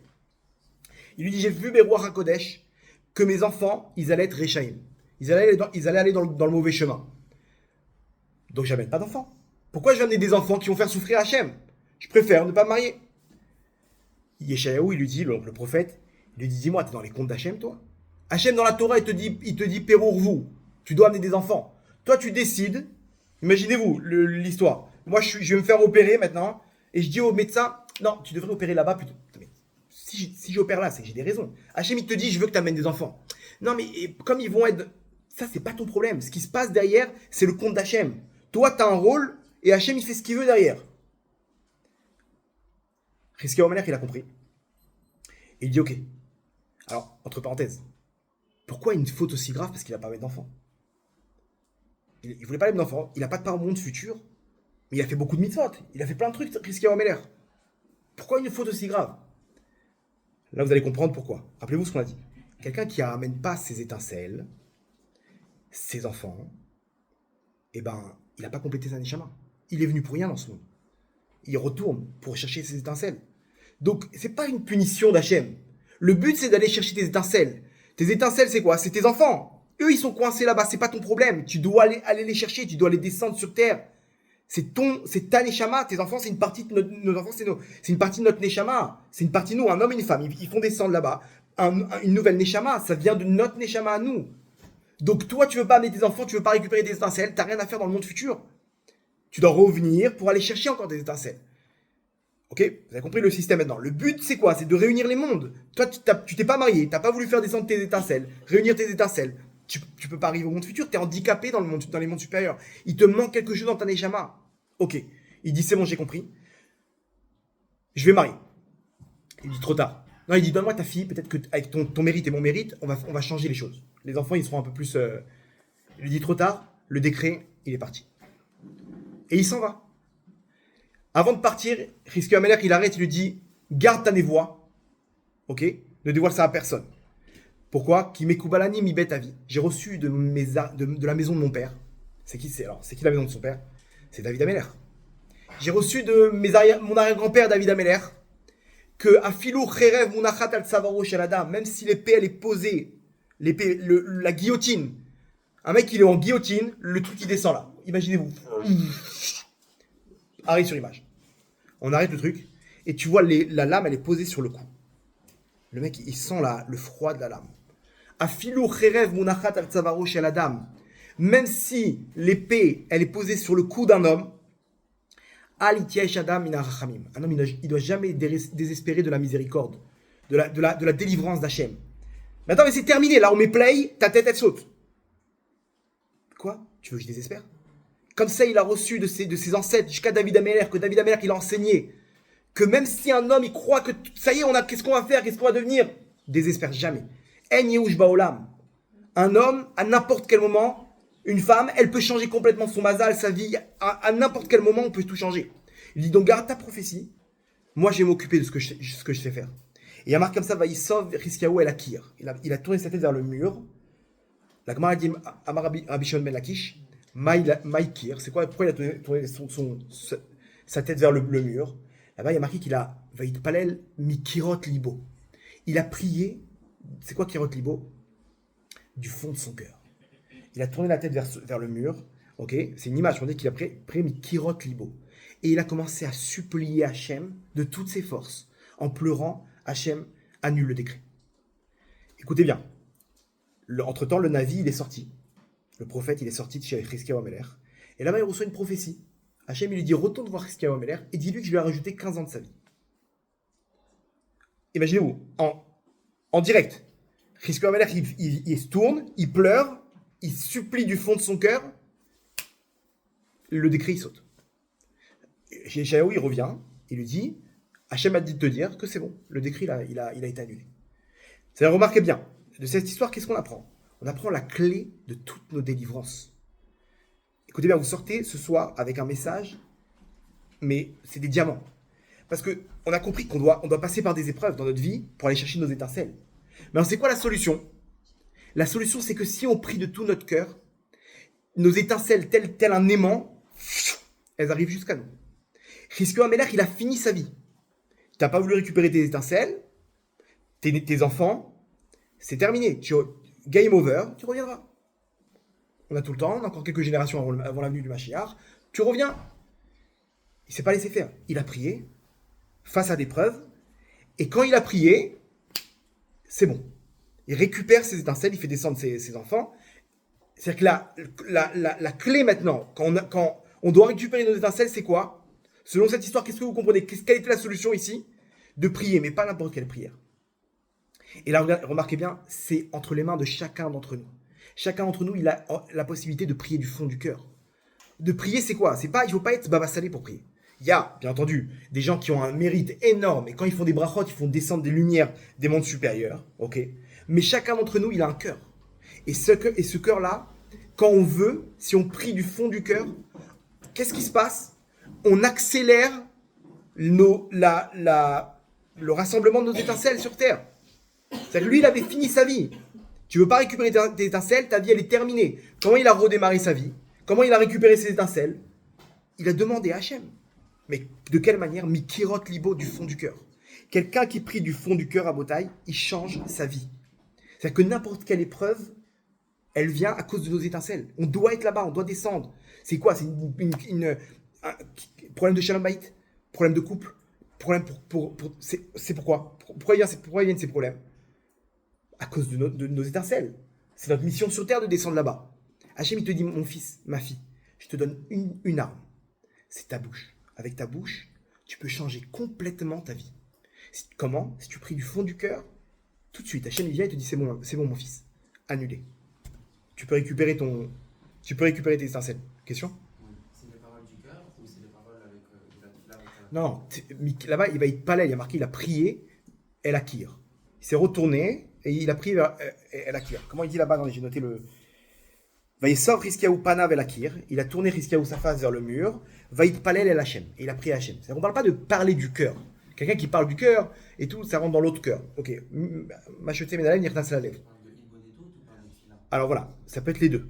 Il lui dit j'ai vu Berouar à Kodesh que mes enfants, ils allaient être Réchaïm. Ils allaient aller dans le mauvais chemin. Donc j'amène pas d'enfants. Pourquoi je vais amener des enfants qui vont faire souffrir Hachem? Je préfère ne pas me marier. Yeshayahu, il lui dit, le prophète, il lui dit dis-moi, t'es dans les comptes d'Hachem, toi? Hachem, dans la Torah, il te dit Pérour vous, tu dois amener des enfants. Toi, tu décides, imaginez-vous l'histoire. Moi, je vais me faire opérer maintenant, et je dis au médecin, non, tu devrais opérer là-bas plutôt. Mais si j'opère là, c'est que j'ai des raisons. Hachem, il te dit, je veux que tu amènes des enfants. Non, mais comme ils vont être... Ça, c'est pas ton problème. Ce qui se passe derrière, c'est le compte d'Hachem. Toi, tu as un rôle, et Hachem, il fait ce qu'il veut derrière. Rizkia Omeler, il a compris. Et il dit, ok. Alors, entre parenthèses, pourquoi une faute aussi grave? Parce qu'il n'a pas mis d'enfant. Il voulait pas mettre d'enfant, il n'a pas de part au monde futur, mais il a fait beaucoup de mitzvot. Il a fait plein de trucs, Rizkia Omeler. Pourquoi une faute aussi grave? Là, vous allez comprendre pourquoi. Rappelez-vous ce qu'on a dit. Quelqu'un qui n'amène pas ses étincelles, ses enfants, eh ben, il n'a pas complété sa neshama. Il est venu pour rien dans ce monde. Il retourne pour chercher ses étincelles. Donc, c'est pas une punition d'Hachem. Le but, c'est d'aller chercher tes étincelles. Tes étincelles, c'est quoi? C'est tes enfants. Eux, ils sont coincés là-bas. C'est pas ton problème. Tu dois aller les chercher. Tu dois les descendre sur terre. C'est ta neshama. Tes enfants, c'est une partie de nos enfants, c'est une partie de notre neshama. C'est une partie de nous, un homme et une femme. Ils font descendre là-bas une nouvelle neshama. Ça vient de notre neshama à nous. Donc, toi, tu veux pas amener tes enfants, tu veux pas récupérer des étincelles. T'as rien à faire dans le monde futur. Tu dois revenir pour aller chercher encore des étincelles. Ok, vous avez compris le système maintenant. Le but, c'est quoi? C'est de réunir les mondes. Toi, tu t'es pas marié, t'as pas voulu faire descendre tes étincelles, réunir tes étincelles. Tu peux pas arriver au monde futur, t'es handicapé dans les mondes supérieurs. Il te manque quelque chose dans ta neshama. Ok, il dit c'est bon, j'ai compris. Je vais marier. Il dit trop tard. Non, il dit donne-moi ta fille, peut-être que avec ton mérite et mon mérite, on va changer les choses. Les enfants, ils seront un peu plus... Il lui dit trop tard, le décret, il est parti. Et il s'en va. Avant de partir, Rizkia Omeler, il arrête, il lui dit garde ta névoie, ok? Ne dévoile ça à personne. Pourquoi? Qui m'ekoubalani mi bet avi. J'ai reçu de la maison de mon père. C'est qui la maison de son père? C'est David Ameler. J'ai reçu de mon arrière-grand-père David Ameler que afilou cherev munachat al tzavaro shel adam, même si l'épée elle est posée, la guillotine. Un mec il est en guillotine, le truc il descend là. Imaginez-vous. Arrive sur image. On arrête le truc et tu vois la lame elle est posée sur le cou. Le mec il sent le froid de la lame. Afilou cherev munachat al tzavaro shel adam, même si l'épée elle est posée sur le cou d'un homme. Al itiesh adam min harachamim. Un homme il doit jamais désespérer de la miséricorde, de la délivrance d'Hachem. Mais attends, mais c'est terminé, là on met play, ta tête elle saute. Quoi? Tu veux que je désespère? Comme ça, il a reçu de ses ancêtres jusqu'à David Ameler, que David Ameler, il a enseigné. Que même si un homme, il croit que ça y est, qu'est-ce qu'on va faire, qu'est-ce qu'on va devenir? Désespère jamais. En yehush baolam. Un homme, à n'importe quel moment, une femme, elle peut changer complètement son mazal, sa vie. À n'importe quel moment, on peut tout changer. Il dit donc, garde ta prophétie. Moi, je vais m'occuper de ce que je sais faire. Et il y a marqué comme ça, Vaïsov, Rizkiyahu el Akir. Il a tourné sa tête vers le mur. La Gemara dit, Amar Rabbi Shimon ben Lakish, Maïkir, c'est quoi? Pourquoi il a tourné sa tête vers le mur? Là-bas, il y a marqué qu'il a Vaïtpalel Mikirot Libo. Il a prié, c'est quoi Kirot Libo? Du fond de son cœur. Il a tourné la tête vers le mur, ok? C'est une image, on dit qu'il a prié Mikirot Libo. Et il a commencé à supplier Hachem de toutes ses forces. En pleurant, Hachem annule le décret. Écoutez bien. Entre-temps, le Navi, il est sorti. Le prophète, il est sorti de chez Rizkia Omeler. Et là-bas, il reçoit une prophétie. Hachem, il lui dit, retourne voir Rizkia Omeler et dis-lui que je lui ai rajouté 15 ans de sa vie. Imaginez-vous, en direct. Chizkiyahu Amelech, il se tourne, il pleure, il supplie du fond de son cœur, le décret il saute. Yeshayahu, il revient, il lui dit, Hachem a dit de te dire que c'est bon, le décret il a été annulé. C'est-à-dire, remarquez bien, de cette histoire, qu'est-ce qu'on apprend? On apprend la clé de toutes nos délivrances. Écoutez bien, vous sortez ce soir avec un message, mais c'est des diamants. Parce qu'on a compris qu'on doit passer par des épreuves dans notre vie pour aller chercher nos étincelles. Mais alors, c'est quoi la solution? La solution, c'est que si on prie de tout notre cœur, nos étincelles, tel un aimant, elles arrivent jusqu'à nous. Chizkiyahu Amelech, il a fini sa vie. Tu n'as pas voulu récupérer tes étincelles, tes enfants, c'est terminé. Game over, tu reviendras. On a tout le temps, on a encore quelques générations avant la venue du Mashiach. Tu reviens. Il ne s'est pas laissé faire. Il a prié face à des preuves. Et quand il a prié, c'est bon. Il récupère ses étincelles, il fait descendre ses enfants. C'est-à-dire que la clé maintenant, quand on doit récupérer nos étincelles, c'est quoi? Selon cette histoire, qu'est-ce que vous comprenez? Quelle était la solution ici? De prier, mais pas n'importe quelle prière. Et là, remarquez bien, c'est entre les mains de chacun d'entre nous. Chacun d'entre nous, il a la possibilité de prier du fond du cœur. De prier, c'est quoi? Il ne faut pas être baba salé pour prier. Il y a, bien entendu, des gens qui ont un mérite énorme, et quand ils font des brachot, ils font descendre des lumières des mondes supérieurs, ok? Mais chacun d'entre nous, il a un cœur. Et ce cœur-là, quand on veut, si on prie du fond du cœur, qu'est-ce qui se passe? On accélère le rassemblement de nos étincelles sur Terre. C'est-à-dire que lui, il avait fini sa vie. Tu veux pas récupérer tes étincelles, ta vie, elle est terminée. Comment il a redémarré sa vie? Comment il a récupéré ses étincelles? Il a demandé à Hachem. Mais de quelle manière? Mikirot libo, du fond du cœur. Quelqu'un qui prie du fond du cœur à Botaï, il change sa vie. C'est-à-dire que n'importe quelle épreuve, elle vient à cause de nos étincelles. On doit être là-bas, on doit descendre. C'est quoi? C'est un problème de shalom bayit, problème de couple, problème c'est pourquoi? Pourquoi viennent ces problèmes? À cause de nos étincelles. C'est notre mission sur terre de descendre là-bas. Hachem, il te dit, mon fils, ma fille, je te donne une arme. C'est ta bouche. Avec ta bouche, tu peux changer complètement ta vie. Comment? Si tu pries du fond du cœur, tout de suite, Hachem, il vient et te dit, c'est bon, mon fils. Annulé. Tu peux récupérer tes étincelles. Question? C'est les paroles du cœur ou c'est les paroles avec Non, là-bas, il va être palais, il y a marqué, il a prié, El Akir. Il s'est retourné et il a prié vers El Akir. Comment il dit là-bas? J'ai noté le. Vaïsov Chizkiyahu Panav El Akir. Il a tourné Chizkiyahu sa face vers le mur. Vaït Palel El Hachem. Et il a prié Hachem. On ne parle pas de parler du cœur. Quelqu'un qui parle du cœur et tout, ça rentre dans l'autre cœur. Ok. Machete Menalem Nirtas la lèvre. Alors voilà, ça peut être les deux.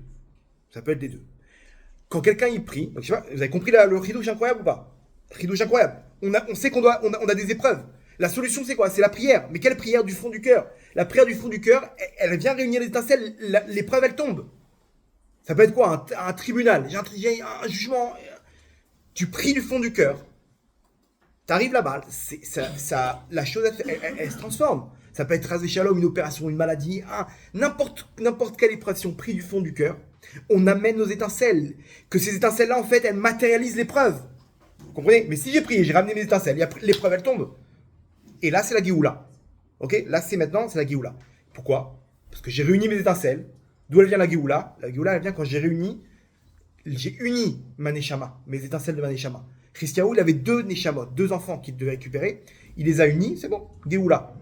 Quand quelqu'un y prie, donc, je sais pas, vous avez compris le chidouche incroyable ou pas? Chidouche incroyable. On sait qu'on a des épreuves. La solution, c'est quoi? C'est la prière. Mais quelle prière du fond du cœur? La prière du fond du cœur, elle vient réunir les étincelles. L'épreuve, elle tombe. Ça peut être quoi? Un tribunal. J'ai un jugement. Tu pries du fond du cœur. Tu arrives là-bas. La chose, elle se transforme. Ça peut être rasé shalom, une opération, une maladie, n'importe quelle épreuve. Si on prie du fond du cœur, on amène nos étincelles. Que ces étincelles-là, en fait, elles matérialisent l'épreuve. Vous comprenez? Mais si j'ai prié, j'ai ramené mes étincelles, l'épreuve, elle tombe. Et là, c'est la Géoula. Ok? Là, c'est la Géoula. Pourquoi? Parce que j'ai réuni mes étincelles. D'où elle vient la Géoula? La Géoula, elle vient quand j'ai uni ma Neshama, mes étincelles de ma Neshama. Chizkiyahu, il avait 2 Neshamot, 2 enfants qu'il devait récupérer. Il les a unis, c'est bon. Géoula.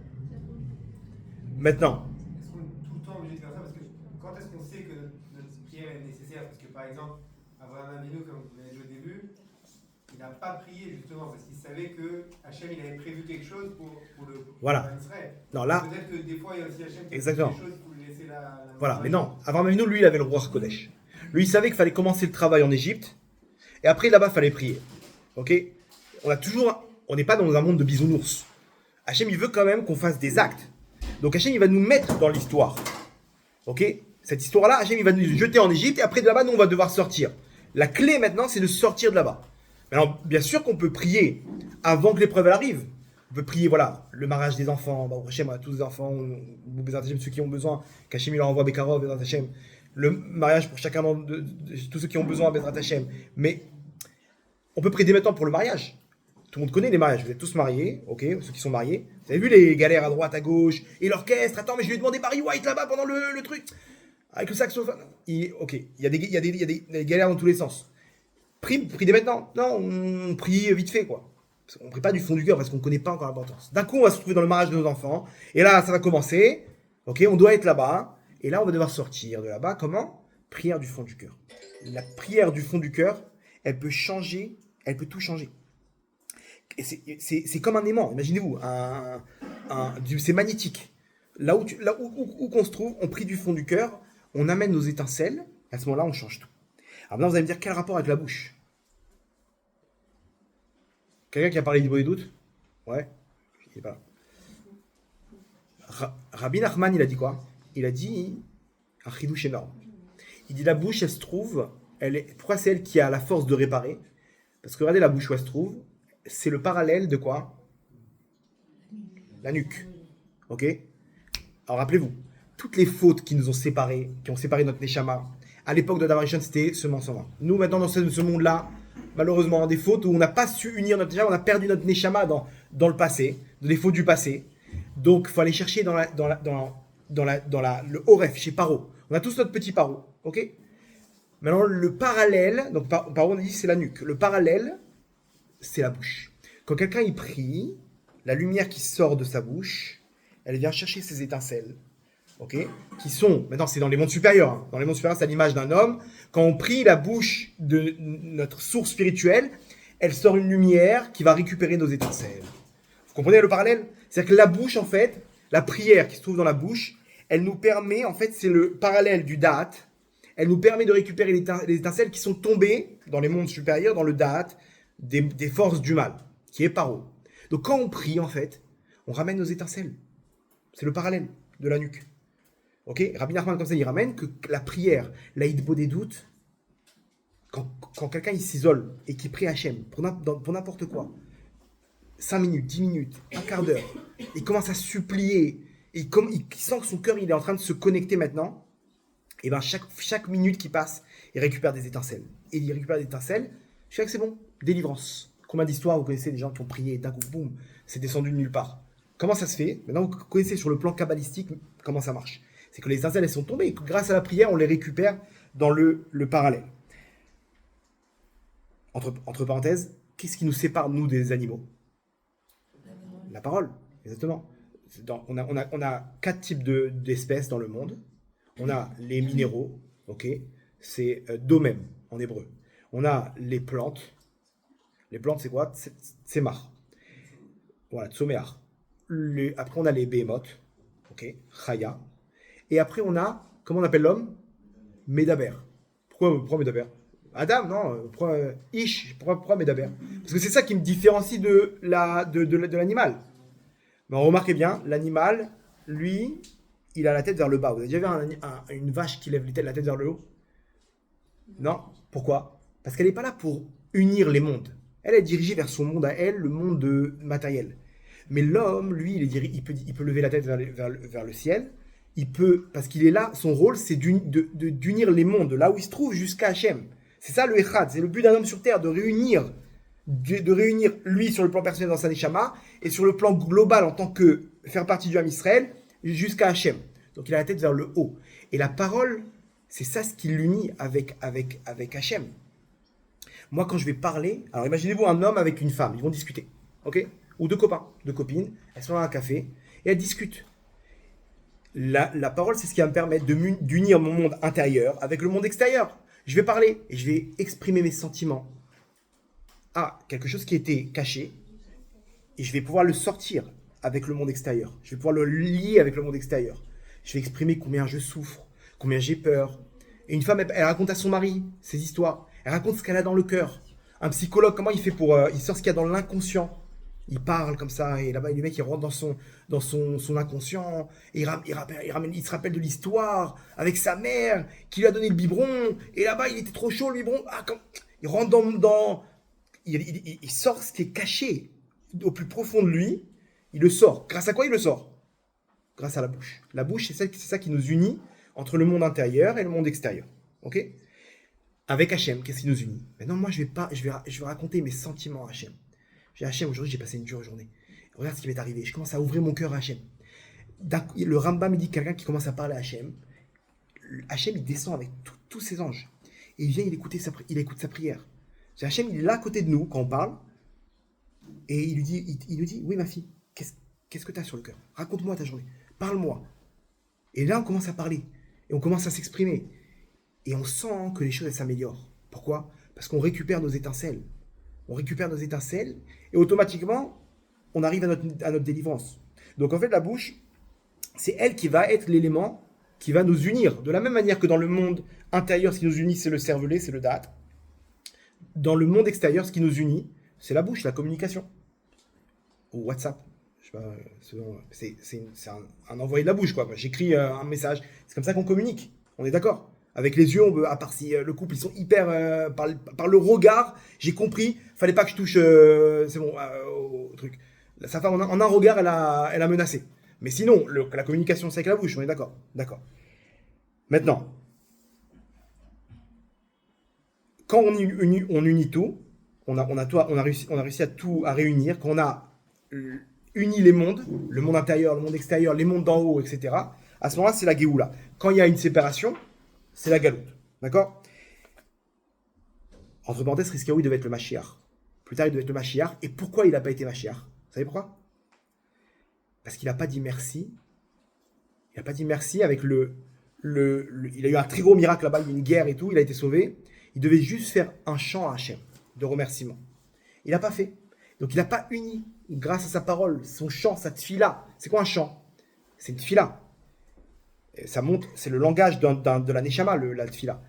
Maintenant. Est-ce qu'on est tout le temps obligé de faire ça? Parce que quand est-ce qu'on sait que notre prière est nécessaire? Parce que par exemple, Abraham Avinu, comme vous l'avez dit au début, il n'a pas prié justement parce qu'il savait que Hachem il avait prévu quelque chose pour voilà. Israël. Non, là. Peut-être que des fois il y a aussi Hachem qui exactement. fait des choses pour lui laisser la voilà, mais non. Abraham Avinu, lui, il avait le roi Kodesh. Lui, il savait qu'il fallait commencer le travail en Égypte et après là-bas, il fallait prier. Ok? On n'est pas dans un monde de bisounours. Hachem, il veut quand même qu'on fasse des actes. Donc Hachem, il va nous mettre dans l'histoire. Ok? Cette histoire-là, Hachem, il va nous jeter en Égypte et après de là-bas, nous, on va devoir sortir. La clé maintenant, c'est de sortir de là-bas. Alors, bien sûr qu'on peut prier avant que l'épreuve arrive. On peut prier, voilà, le mariage des enfants. Bah, Hachem, à tous les enfants, ceux qui ont besoin, qu'Hachem, il leur envoie Bekarov, Bezrat Hachem. Le mariage pour chacun de tous ceux qui ont besoin, Bezrat Hachem. Mais on peut prier dès maintenant pour le mariage. Tout le monde connaît les mariages, vous êtes tous mariés, ok, ceux qui sont mariés. Vous avez vu les galères à droite, à gauche, et l'orchestre, attends, mais je lui ai demandé Barry White là-bas pendant le truc, avec le saxophone. Ok, il y a des galères dans tous les sens. Prie dès maintenant. Non, on prie vite fait, quoi. On prie pas du fond du cœur parce qu'on connaît pas encore l'importance. D'un coup, on va se retrouver dans le mariage de nos enfants, et là, ça va commencer, ok, on doit être là-bas, et là, on va devoir sortir de là-bas. Comment? Prière du fond du cœur. La prière du fond du cœur, elle peut changer, elle peut tout changer. Et c'est comme un aimant, imaginez-vous, c'est magnétique. Là où qu'on se trouve, on prie du fond du cœur, on amène nos étincelles, et à ce moment-là, on change tout. Alors maintenant, vous allez me dire, quel rapport avec la bouche? Quelqu'un qui a parlé d'Hébreu et doute? Ouais, je sais pas. Rabbi Nachman, il a dit quoi? Il a dit un chidouche énorme. Il dit la bouche, elle se trouve, pourquoi c'est elle qui a la force de réparer? Parce que regardez la bouche où elle se trouve, c'est le parallèle de quoi? La nuque. Ok? Alors rappelez-vous, toutes les fautes qui nous ont séparés, qui ont séparé notre Neshama, à l'époque de Davarishon, c'était semence en main. Nous, maintenant, dans ce monde-là, malheureusement, des fautes où on n'a pas su unir notre Neshama, on a perdu notre Neshama dans le passé, des fautes du passé. Donc, il faut aller chercher dans le Horef, chez Paro. On a tous notre petit Paro. Ok? Maintenant, le parallèle, donc Paro, on a dit c'est la nuque. Le parallèle, c'est la bouche. Quand quelqu'un y prie, la lumière qui sort de sa bouche, elle vient chercher ses étincelles, ok, qui sont, maintenant c'est dans les mondes supérieurs, hein. Dans les mondes supérieurs c'est à l'image d'un homme, quand on prie la bouche de notre source spirituelle, elle sort une lumière qui va récupérer nos étincelles. Vous comprenez le parallèle? C'est-à-dire que la bouche, en fait, la prière qui se trouve dans la bouche, elle nous permet, en fait, c'est le parallèle du Da'at, elle nous permet de récupérer les étincelles qui sont tombées dans les mondes supérieurs, dans le Da'at, des forces du mal, qui est Paro. Donc quand on prie, en fait, on ramène nos étincelles. C'est le parallèle de la nuque. Ok? Rabbi Nachman, comme ça, il ramène que la prière, la hitbo des doutes, quand quelqu'un il s'isole et qu'il prie Hachem pour n'importe quoi, 5 minutes, 10 minutes, un quart d'heure, il commence à supplier, et comme il sent que son cœur il est en train de se connecter maintenant, et bien chaque minute qui passe, il récupère des étincelles. Et il récupère des étincelles, je sais que c'est bon, délivrance. Combien d'histoires vous connaissez des gens qui ont prié et d'un coup, boum, c'est descendu de nulle part. Comment ça se fait? Maintenant, vous connaissez sur le plan kabbalistique comment ça marche. C'est que les étincelles, elles sont tombées et que grâce à la prière, on les récupère dans le parallèle. Entre parenthèses, qu'est-ce qui nous sépare, nous, des animaux? La parole, exactement. On a 4 types d'espèces dans le monde. On a les minéraux, ok, c'est domem en hébreu. On a les plantes. Les plantes, c'est quoi? C'est mar. Voilà, tsoméar. Après, on a les behemoth, ok, chaya. Et après, on a, comment on appelle l'homme? Médaber. Pourquoi Médaber? Adam, non, pourquoi Ish? Pourquoi Médaber? Parce que c'est ça qui me différencie de l'animal. Mais remarquez bien, l'animal, lui, il a la tête vers le bas. Vous avez déjà vu une vache qui lève la tête vers le haut? Non. Pourquoi? Parce qu'elle n'est pas là pour unir les mondes. Elle est dirigée vers son monde à elle, le monde matériel. Mais l'homme, lui, il peut lever la tête vers le ciel. Il peut, parce qu'il est là, son rôle, c'est d'unir les mondes, là où il se trouve, jusqu'à Hachem. C'est ça le Echad, c'est le but d'un homme sur terre, de réunir lui sur le plan personnel dans sa Neshama, et sur le plan global, en tant que faire partie du Ham Israël, jusqu'à Hachem. Donc il a la tête vers le haut. Et la parole, c'est ça ce qui l'unit avec Hachem. Moi, quand je vais parler, alors imaginez-vous un homme avec une femme, ils vont discuter, ok? Ou deux copains, deux copines, elles sont dans un café, et elles discutent. La parole, c'est ce qui va me permettre d'unir mon monde intérieur avec le monde extérieur. Je vais parler et je vais exprimer mes sentiments à quelque chose qui était caché et je vais pouvoir le sortir avec le monde extérieur. Je vais pouvoir le lier avec le monde extérieur. Je vais exprimer combien je souffre, combien j'ai peur. Et une femme, elle raconte à son mari ses histoires. Elle raconte ce qu'elle a dans le cœur. Un psychologue, comment il fait il sort ce qu'il y a dans l'inconscient. Il parle comme ça, et là-bas, le mec, il rentre dans son inconscient, et il se rappelle de l'histoire avec sa mère, qui lui a donné le biberon, et là-bas, il était trop chaud, le biberon. Il rentre il sort ce qui est caché au plus profond de lui, il le sort. Grâce à quoi il le sort? Grâce à la bouche. La bouche, c'est ça qui nous unit entre le monde intérieur et le monde extérieur. Ok? Avec Hachem, qu'est-ce qui nous unit? Maintenant, moi, je vais raconter mes sentiments à Hachem. J'ai Hachem, aujourd'hui j'ai passé une dure journée. Regarde ce qui m'est arrivé. Je commence à ouvrir mon cœur à Hachem. Le Rambam me dit quelqu'un qui commence à parler à Hachem. Hachem, il descend avec tous ses anges. Et il vient, il écoute sa prière. Hachem, il est là à côté de nous quand on parle. Et il nous dit, oui ma fille, qu'est-ce que tu as sur le cœur? Raconte-moi ta journée. Parle-moi. Et là, on commence à parler. Et on commence à s'exprimer. Et on sent que les choses, elles s'améliorent. Pourquoi? Parce qu'on récupère nos étincelles. On récupère nos étincelles. Et automatiquement, on arrive à notre délivrance. Donc en fait, la bouche, c'est elle qui va être l'élément qui va nous unir. De la même manière que dans le monde intérieur, ce qui nous unit, c'est le cervelet, c'est le date. Dans le monde extérieur, ce qui nous unit, c'est la bouche, la communication. Ou WhatsApp. Je sais pas, c'est un envoyé de la bouche, quoi. J'écris un message. C'est comme ça qu'on communique. On est d'accord? Avec les yeux, à part si le couple, ils sont hyper... par le regard, j'ai compris, fallait pas que je touche... c'est bon, au truc. Sa femme, en un regard, elle a menacé. Mais sinon, la communication, c'est avec la bouche, on est d'accord. D'accord. Maintenant, quand on unit tout, on a réussi à réunir, quand on a uni les mondes, le monde intérieur, le monde extérieur, les mondes d'en haut, etc., à ce moment-là, c'est la Géoula. Quand il y a une séparation, c'est la Galoute. D'accord? Entre parenthèses, Rizkiyahu, il devait être le Mashiach. Plus tard, il devait être le Mashiach. Et pourquoi il n'a pas été Mashiach? Vous savez pourquoi? Parce qu'il n'a pas dit merci. Il n'a pas dit merci avec il a eu un très gros miracle là-bas, il y a eu une guerre et tout, il a été sauvé. Il devait juste faire un chant à Hachem de remerciement. Il n'a pas fait. Donc il n'a pas uni, grâce à sa parole, son chant, sa tfila. C'est quoi un chant? C'est une tfila. Et ça monte, c'est le langage de la neshama, la tfila.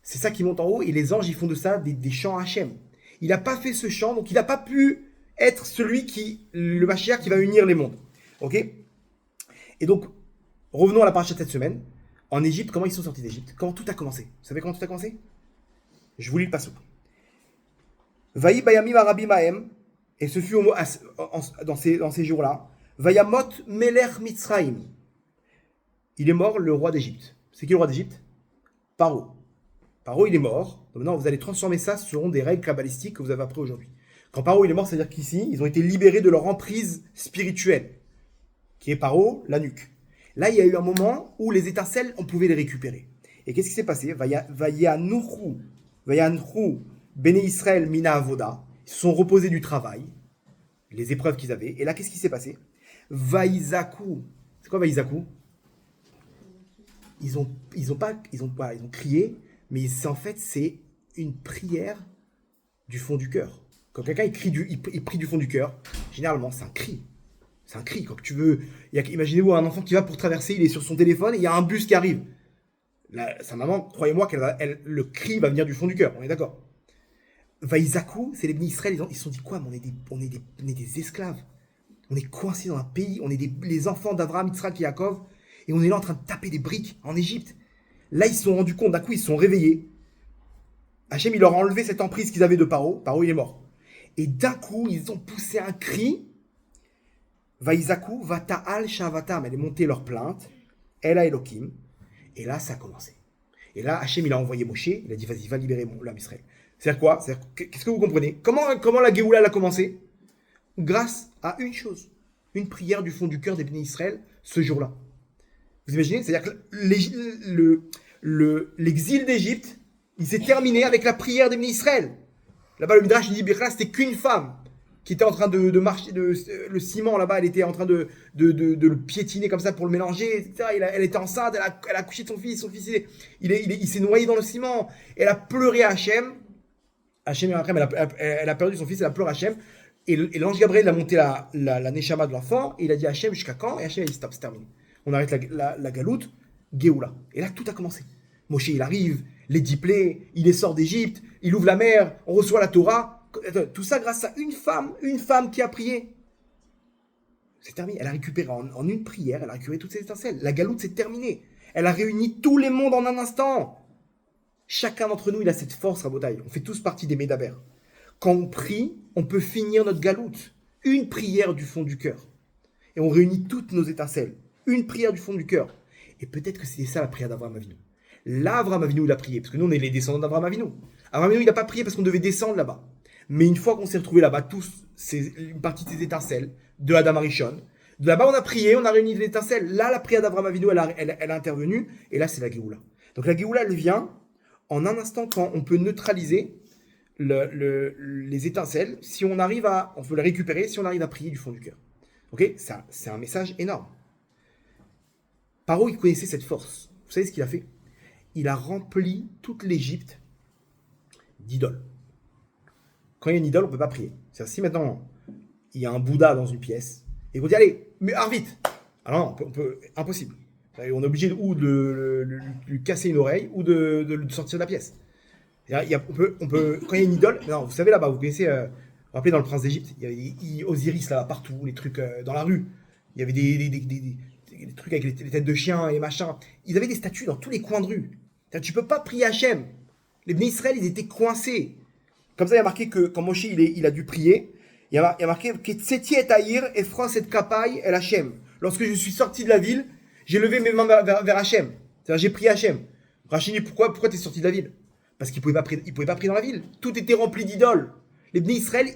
C'est ça qui monte en haut et les anges, ils font de ça des chants à Hachem. Il n'a pas fait ce chant, donc il n'a pas pu être le Mashiach qui va unir les mondes. Ok? Et donc, revenons à la paracha de cette semaine. En Égypte, comment ils sont sortis d'Égypte? Comment tout a commencé? Vous savez comment tout a commencé? Je vous lis le passouk. Vaï bayamim arabi mahem, et ce fut dans ces jours-là, Vayamot melech Mitzraïm. Il est mort, le roi d'Égypte. C'est qui le roi d'Égypte? Paro. Paro, il est mort. Donc maintenant, vous allez transformer ça selon des règles kabbalistiques que vous avez appris aujourd'hui. Quand Paro, il est mort, c'est-à-dire qu'ici, ils ont été libérés de leur emprise spirituelle, qui est Paro, la nuque. Là, il y a eu un moment où les étincelles, on pouvait les récupérer. Et qu'est-ce qui s'est passé? Vayanchou Béné Israël mina avoda. Ils se sont reposés du travail, les épreuves qu'ils avaient. Et là, qu'est-ce qui s'est passé? Vaïzakou. C'est quoi Vaïzakou? Ils ont crié, mais en fait, c'est une prière du fond du cœur. Quand quelqu'un il prie du fond du cœur, généralement, c'est un cri. C'est un cri. Quand tu veux, imaginez-vous un enfant qui va pour traverser, il est sur son téléphone et il y a un bus qui arrive. Sa maman, croyez-moi, le cri va venir du fond du cœur. On est d'accord? Vaïzakou, c'est les bénis Israël, ils se sont dit quoi? Mais on est des esclaves. On est coincés dans un pays. On est les enfants d'Abraham, Yitzhak et Yaakov. Et on est là en train de taper des briques en Égypte. Là, ils se sont rendus compte, d'un coup, ils se sont réveillés. Hachem, il leur a enlevé cette emprise qu'ils avaient de Paro. Paro, il est mort. Et d'un coup, ils ont poussé un cri. Vaïzakou, Vata'al Shavatam. Elle est montée leur plainte. Elle a Elohim. Et là, ça a commencé. Et là, Hachem, il a envoyé Moshe. Il a dit, vas-y, va libérer l'homme Israël. C'est-à-dire quoi? Qu'est-ce que vous comprenez? Comment la Géoula a commencé? Grâce à une chose. Une prière du fond du cœur des bénis Israël ce jour-là. Vous imaginez? C'est-à-dire que l'exil d'Égypte, il s'est terminé avec la prière des bénis Israël. Là-bas, le Midrash dit, c'était qu'une femme qui était en train de marcher, le ciment là-bas, elle était en train de le piétiner comme ça pour le mélanger, etc. Elle était enceinte, elle a couché de son fils il s'est noyé dans le ciment. Elle a pleuré à Hachem. Hachem, après, elle a perdu son fils, elle a pleuré à Hachem. Et l'ange Gabriel a monté la neshama de l'enfant, et il a dit à Hachem, jusqu'à quand? Et Hachem a dit, stop, c'est terminé. On arrête la galoute, Géoula. Et là, tout a commencé. Moshe, il arrive, les 10 plaies, il sort d'Égypte, il ouvre la mer, on reçoit la Torah. Tout ça grâce à une femme qui a prié. C'est terminé. Elle a récupéré en une prière, elle a récupéré toutes ses étincelles. La galoute, c'est terminé. Elle a réuni tous les mondes en un instant. Chacun d'entre nous, il a cette force, Rabotaï. On fait tous partie des Médaber. Quand on prie, on peut finir notre galoute. Une prière du fond du cœur. Et on réunit toutes nos étincelles. Une prière du fond du cœur. Et peut-être que c'était ça la prière d'Abraham Avinu. Là, Abraham Avinu, il a prié. Parce que nous, on est les descendants d'Abraham Avinu. Abraham Avinu, il n'a pas prié parce qu'on devait descendre là-bas. Mais une fois qu'on s'est retrouvés là-bas, tous, c'est une partie de ces étincelles, de Adam Arishon, de là-bas on a prié, on a réuni les étincelles. Là, la prière d'Abraham Avinu, elle a intervenu, et là c'est la Géoula. Donc la Géoula, elle vient en un instant quand on peut neutraliser les étincelles, si on arrive on peut les récupérer, si on arrive à prier du fond du cœur. Ok, ça, c'est un message énorme. Paro, il connaissait cette force. Vous savez ce qu'il a fait? Il a rempli toute l'Égypte d'idoles. Quand il y a une idole, on ne peut pas prier. C'est-à-dire, si maintenant il y a un Bouddha dans une pièce, et qu'on dit allez, mais vite. Alors non, impossible. On est obligé de lui casser une oreille ou de le sortir de la pièce. Quand il y a une idole, non, vous savez là-bas, vous connaissez, vous vous rappelez dans le Prince d'Égypte, il y avait Osiris là partout, les trucs dans la rue. Il y avait des trucs avec les têtes de chiens et machin. Ils avaient des statues dans tous les coins de rue. Tu peux pas prier Hachem. Les Bnei Israël, ils étaient coincés. Comme ça, il y a marqué que quand Moshe il a dû prier, il y a marqué Ketseti et Aïr, Ephros et Kapai el Hachem. Lorsque je suis sorti de la ville, j'ai levé mes mains vers Hachem. C'est-à-dire, j'ai prié Hachem. Rachini, pourquoi tu es sorti de la ville? Parce qu'ils ne pouvaient pas prier dans la ville. Tout était rempli d'idoles. Les Bnei Israël,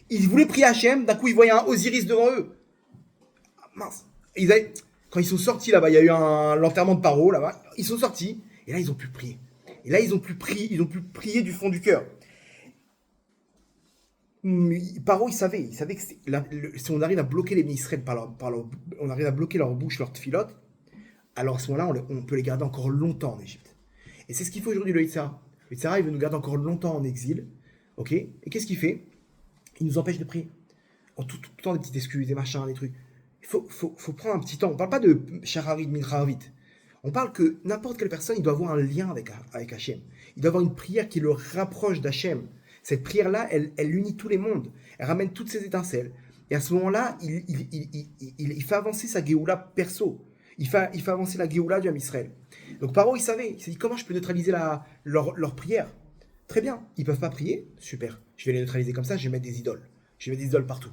ils voulaient prier Hachem, d'un coup, ils voyaient un Osiris devant eux. Ah, mince. Quand ils sont sortis là-bas, il y a eu l'enterrement de Paro là-bas. Ils sont sortis, et là, ils ont pu prier. Et là, ils ont pu prier du fond du cœur. Paro, il savait que si on arrive à bloquer les Bnei Israël on arrive à bloquer leur bouche, leur tfilote, alors à ce moment-là, on peut les garder encore longtemps en Égypte. Et c'est ce qu'il faut aujourd'hui, le Yitzhara. Le Yitzhara, il veut nous garder encore longtemps en exil. Ok? Et qu'est-ce qu'il fait? Il nous empêche de prier. Tout le temps des petites excuses, des machins, des trucs. Il faut prendre un petit temps. On ne parle pas de Shacharit, Mincharit. On parle que n'importe quelle personne, il doit avoir un lien avec Hachem. Il doit avoir une prière qui le rapproche d'Hachem. Cette prière-là, elle unit tous les mondes. Elle ramène toutes ces étincelles. Et à ce moment-là, il fait avancer sa Géoula perso. Il fait avancer la Géoula du Ham Israël. Donc Paro, il s'est dit comment je peux neutraliser leur prière. Très bien, ils ne peuvent pas prier. Super, je vais les neutraliser comme ça, je vais mettre des idoles. Je vais mettre des idoles partout.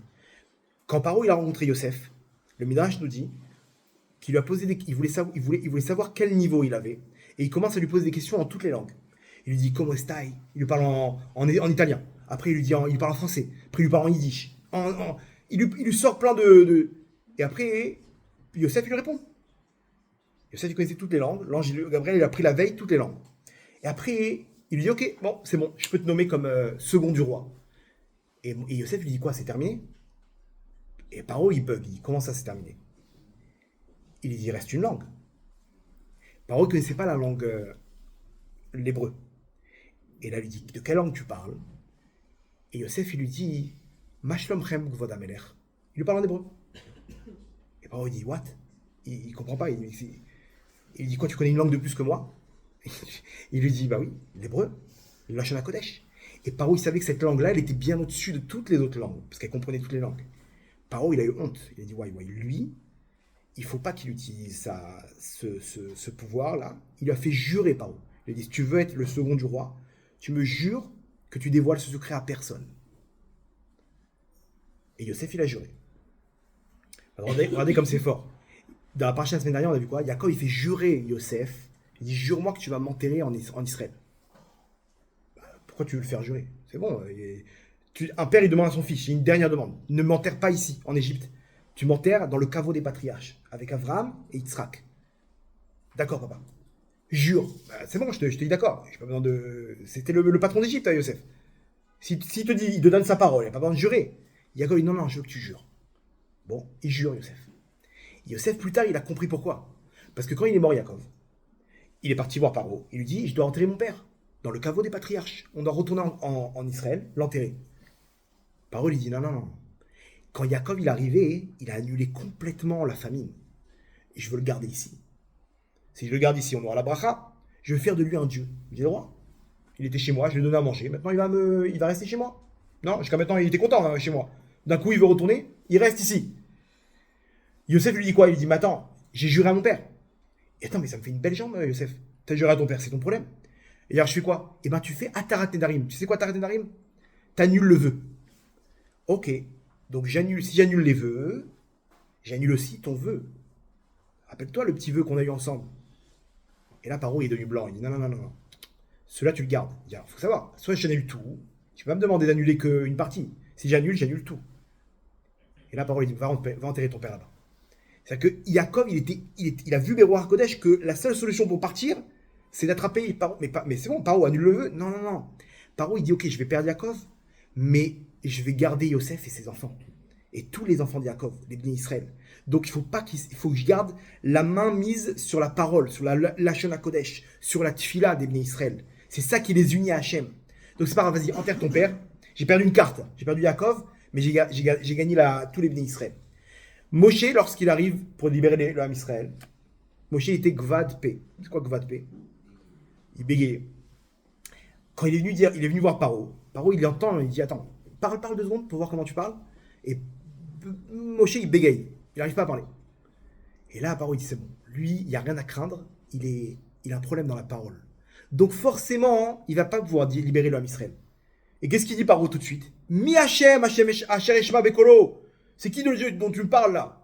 Quand Paro il a rencontré Yosef, le Midrash nous dit qu'il lui a posé il voulait savoir quel niveau il avait. Et il commence à lui poser des questions en toutes les langues. Il lui dit comment stai. Il lui parle en italien. Après, il parle en français. Après, il lui parle en yiddish. Il lui sort plein de. Et après, Yosef, il lui répond. Yosef, il connaissait toutes les langues. L'ange Gabriel, il a pris la veille toutes les langues. Et après, il lui dit ok, bon, c'est bon, je peux te nommer comme second du roi. Et Yosef lui dit quoi, c'est terminé? Et Paro, il bug. Il dit comment ça, c'est terminé? Il lui dit il reste une langue. Paro ne connaissait pas la langue, l'hébreu. Et là, il lui dit de quelle langue tu parles? Et Yosef, il lui dit Mashlomchem Gvod Amelech. Il lui parle en hébreu. Et Paro, il dit what? Il comprend pas. Il lui dit quoi, tu connais une langue de plus que moi? Il lui dit bah oui, l'hébreu, le Lashon HaKodesh. Et Paro, il savait que cette langue-là, elle était bien au-dessus de toutes les autres langues, parce qu'elle comprenait toutes les langues. Paro, il a eu honte. Il a dit ouais, lui, il faut pas qu'il utilise ce pouvoir-là. Il lui a fait jurer, Paro. Il a dit si tu veux être le second du roi, tu me jures que tu dévoiles ce secret à personne. Et Yosef, il a juré. Alors, regardez comme c'est fort. Dans la partie de la semaine dernière, on a vu quoi? Yaakov, il fait jurer Yosef. Il dit jure-moi que tu vas m'enterrer en Israël. Pourquoi tu veux le faire jurer? C'est bon. Un père, il demande à son fils, j'ai une dernière demande. Ne m'enterre pas ici, en Égypte. Tu m'enterres dans le caveau des patriarches, avec Abraham et Yitzhak. D'accord, papa. Jure. C'est bon, je te dis d'accord. J'ai pas besoin de. C'était le patron d'Égypte, Yosef. S'il te dit, il te donne sa parole, il n'a pas besoin de jurer. Yaakov dit non, je veux que tu jures. Bon, il jure, Yosef. Yosef, plus tard, il a compris pourquoi. Parce que quand il est mort, Yaakov, il est parti voir Paro. Il lui dit je dois enterrer mon père dans le caveau des patriarches. On doit retourner en Israël, l'enterrer. Paro lui dit non. Quand Yaakov il est arrivé, il a annulé complètement la famine. Et je veux le garder ici. Si je le garde ici, on aura la bracha. Je veux faire de lui un dieu. J'ai le droit. Il était chez moi, je lui ai donné à manger. Maintenant, il va rester chez moi. Non, jusqu'à maintenant, il était content chez moi. D'un coup, il veut retourner. Il reste ici. Yosef lui dit quoi? Il lui dit mais attends, j'ai juré à mon père. Et attends, mais ça me fait une belle jambe, Yosef. T'as juré à ton père, c'est ton problème. Et alors, je fais quoi? Eh ben, tu fais Atarat Nedarim. Tu sais quoi, Atarat Nedarim? T'annules le vœu. Ok. Donc, si j'annule les vœux, j'annule aussi ton vœu. Rappelle-toi le petit vœu qu'on a eu ensemble. Et là, Paro, il est devenu blanc. Il dit non. Celui-là, tu le gardes. Il faut savoir, soit je t'annule tout, Tu peux pas me demander d'annuler qu'une partie. Si j'annule tout. Et là, parole, il dit, va enterrer ton père là-bas. C'est-à-dire que Yaakov, il a vu Béroar HaKodesh que la seule solution pour partir, c'est d'attraper Paro. Mais c'est bon, Paro annule le vœu. Non, non, non. Paro, il dit, ok, je vais perdre Yaakov, mais je vais garder Yosef et ses enfants. Et tous les enfants de Yaakov, les bénis Israël. Donc, il faut que je garde la main mise sur la parole, sur la Lachon HaKodesh, sur la tfila des bénis Israël. C'est ça qui les unit à Hachem. Donc, c'est pas grave, vas-y, enterre ton père. J'ai perdu une carte. J'ai perdu Yaakov, mais j'ai gagné tous les bénis Israël. Moshe, lorsqu'il arrive pour libérer le Ham Israël, Moshe était Gvad P. C'est quoi Gvad P? Il bégayait. Quand il est venu voir Paro. Paro, il entend, il dit, attends, parle 2 secondes pour voir comment tu parles. Et Moshe, il bégaye. Il n'arrive pas à parler. Et là, Paro, il dit, c'est bon. Lui, il n'y a rien à craindre. Il a un problème dans la parole. Donc forcément, il ne va pas pouvoir libérer le Ham Israël. Et qu'est-ce qu'il dit Paro tout de suite? Mi Hashem, Asher Eshma Bekolo. C'est qui le Dieu dont tu me parles là?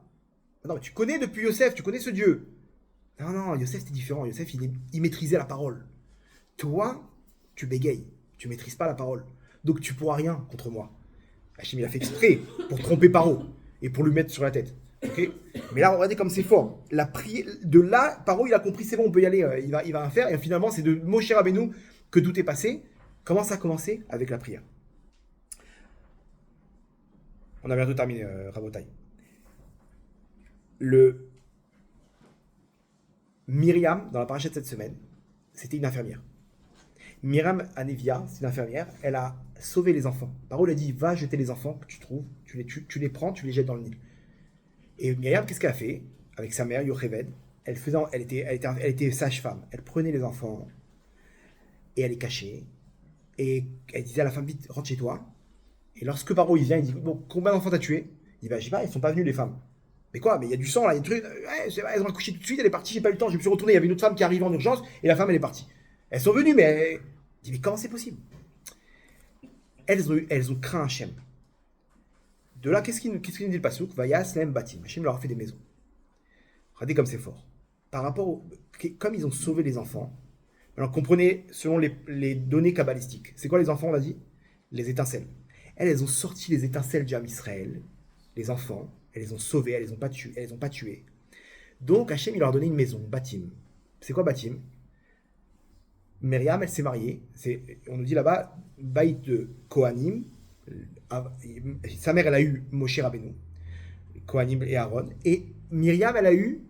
Non, mais tu connais depuis Yosef, tu connais ce Dieu. Non, Yosef c'était différent. Yosef, il maîtrisait la parole. Toi, tu bégayes. Tu maîtrises pas la parole. Donc tu pourras rien contre moi. Hachem, il a fait exprès pour tromper Paro et pour lui mettre sur la tête. Okay, mais là, regardez comme c'est fort. La prière, de là, Paro, il a compris, c'est bon, on peut y aller, il va rien faire. Et finalement, c'est de Moshe Rabbeinu que tout est passé. Comment ça a commencé? Avec la prière. On a bientôt terminé, Rabotai. Le Myriam, dans la paracha de cette semaine, c'était une infirmière. Myriam Anevia, c'est une infirmière, elle a sauvé les enfants. Paro lui a dit, va jeter les enfants que tu trouves, tu les prends, tu les jettes dans le Nil. Et Myriam, qu'est-ce qu'elle a fait? Avec sa mère, Yocheved, elle était sage-femme. Elle prenait les enfants et elle les cachait. Et elle disait à la femme, vite, rentre chez toi. Et lorsque Paro il vient, il dit, bon, combien d'enfants t'as tué? Il dit, bah, je sais pas, ils sont pas venus les femmes. Mais quoi? Mais il y a du sang là, il y a des trucs. Ouais, elles ont accouché tout de suite, elle est partie, j'ai pas eu le temps, je me suis retourné, il y avait une autre femme qui arrivait en urgence, et la femme elle est partie. Elles sont venues, mais. Il dit, mais comment c'est possible? Elles ont craint Hachem. De là, qu'est-ce qu'il nous dit le Passouk? Vayas lem batim. Hachem leur a fait des maisons. Regardez comme c'est fort. Par rapport comme ils ont sauvé les enfants, alors comprenez, selon les données kabbalistiques, c'est quoi les enfants, on a dit? Les étincelles. Elles ont sorti les étincelles du Ham Israël, les enfants, elles les ont sauvés, elles les ont pas tués. Donc Hachem, il leur a donné une maison, Batim. C'est quoi Batim? Myriam, elle s'est mariée, on nous dit là-bas, Baït de Kohanim, sa mère, elle a eu Moshe Rabbeinu, Kohanim et Aaron, et Myriam, elle a eu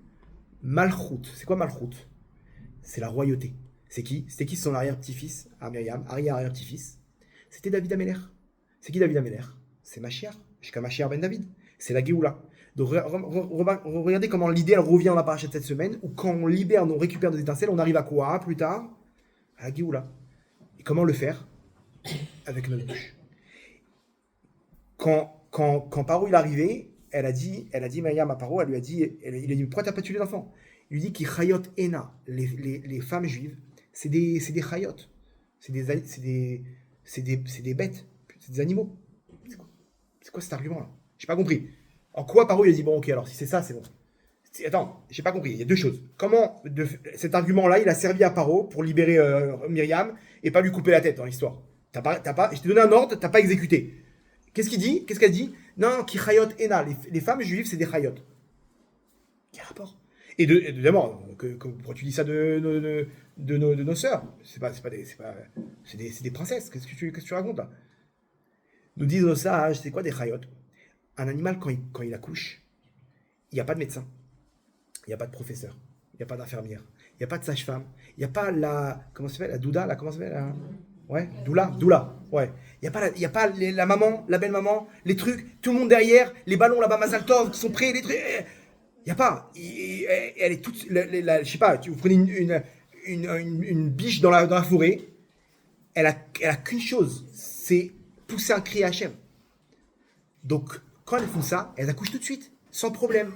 Malchut. C'est quoi Malchut? C'est la royauté. C'est qui? C'était qui son arrière-petit-fils à Myriam, arrière-petit-fils? C'était David Améler. C'est qui David Améler? C'est Mashiach, jusqu'à Mashiach ben David. C'est la Géoula. Donc regardez comment l'idée elle revient dans la paracha de cette semaine, où quand on libère, on récupère des étincelles, on arrive à quoi plus tard? À la Géoula. Et comment le faire? Avec notre bouche. Quand Paro il est arrivé, elle a dit Myriam à Paro, il lui a dit pourquoi t'as pas tué les enfants? Il lui dit qu'il chayot ena, les femmes juives, c'est des chayot, c'est des bêtes, c'est des animaux. C'est quoi cet argument là? J'ai pas compris. En quoi Paro il a dit bon ok alors si c'est ça c'est bon. Attends, j'ai pas compris. Il y a 2 choses. Comment cet argument là il a servi à Paro pour libérer Myriam et pas lui couper la tête dans l'histoire? Je t'ai donné un ordre, t'as pas exécuté. Qu'est-ce qu'elle dit? Non, qui chayot ena. Les femmes juives, c'est des chayot. Quel rapport? Et évidemment, pourquoi tu dis ça de nos sœurs? C'est des princesses. Qu'est-ce que tu racontes là? Nous disent nos sages, c'est quoi des chayot? Un animal, quand il accouche, il n'y a pas de médecin, il n'y a pas de professeur, il n'y a pas d'infirmière, il n'y a pas de sage-femme, il n'y a pas comment ça s'appelle, la douda, comment ça s'appelle, ouais, doula, ouais. Il n'y a pas la maman, la belle-maman, les trucs, tout le monde derrière, les ballons là-bas, Mazal Tov, qui sont prêts, les trucs. Il n'y a pas. Elle est toute. Je sais pas, vous prenez une biche dans la forêt, elle a qu'une chose, c'est pousser un cri à Hachem. Donc, quand elles font ça, elles accouchent tout de suite, sans problème.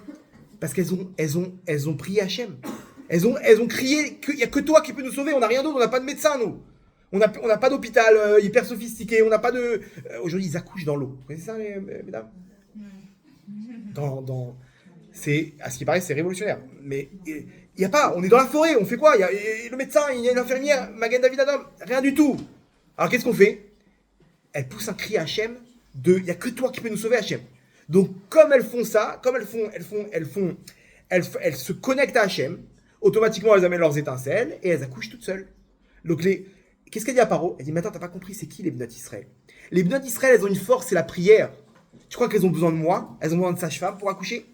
Parce qu'elles ont prié Hachem. Elles ont crié qu'il n'y a que toi qui peux nous sauver, on n'a rien d'autre, on n'a pas de médecin, nous. On n'a pas d'hôpital hyper sophistiqué, on n'a pas de. Aujourd'hui, ils accouchent dans l'eau. Vous connaissez ça, mesdames? C'est, à ce qui paraît, c'est révolutionnaire. Mais il n'y a pas, on est dans la forêt, on fait quoi? Il y a le médecin, il y a l'infirmière, Magen David Adam, rien du tout. Alors qu'est-ce qu'on fait? elles poussent un cri à Hachem de, il n'y a que toi qui peux nous sauver, Hachem. Donc, comme elles font ça, comme elles se connectent à Hachem, automatiquement, elles amènent leurs étincelles et elles accouchent toutes seules. Donc, qu'est-ce qu'elle dit à Paro? Elle dit, mais attends, t'as pas compris, c'est qui les Bnot Israël? Les Bnot Israël, elles ont une force, c'est la prière. Tu crois qu'elles ont besoin de moi? Elles ont besoin de sage-femme pour accoucher?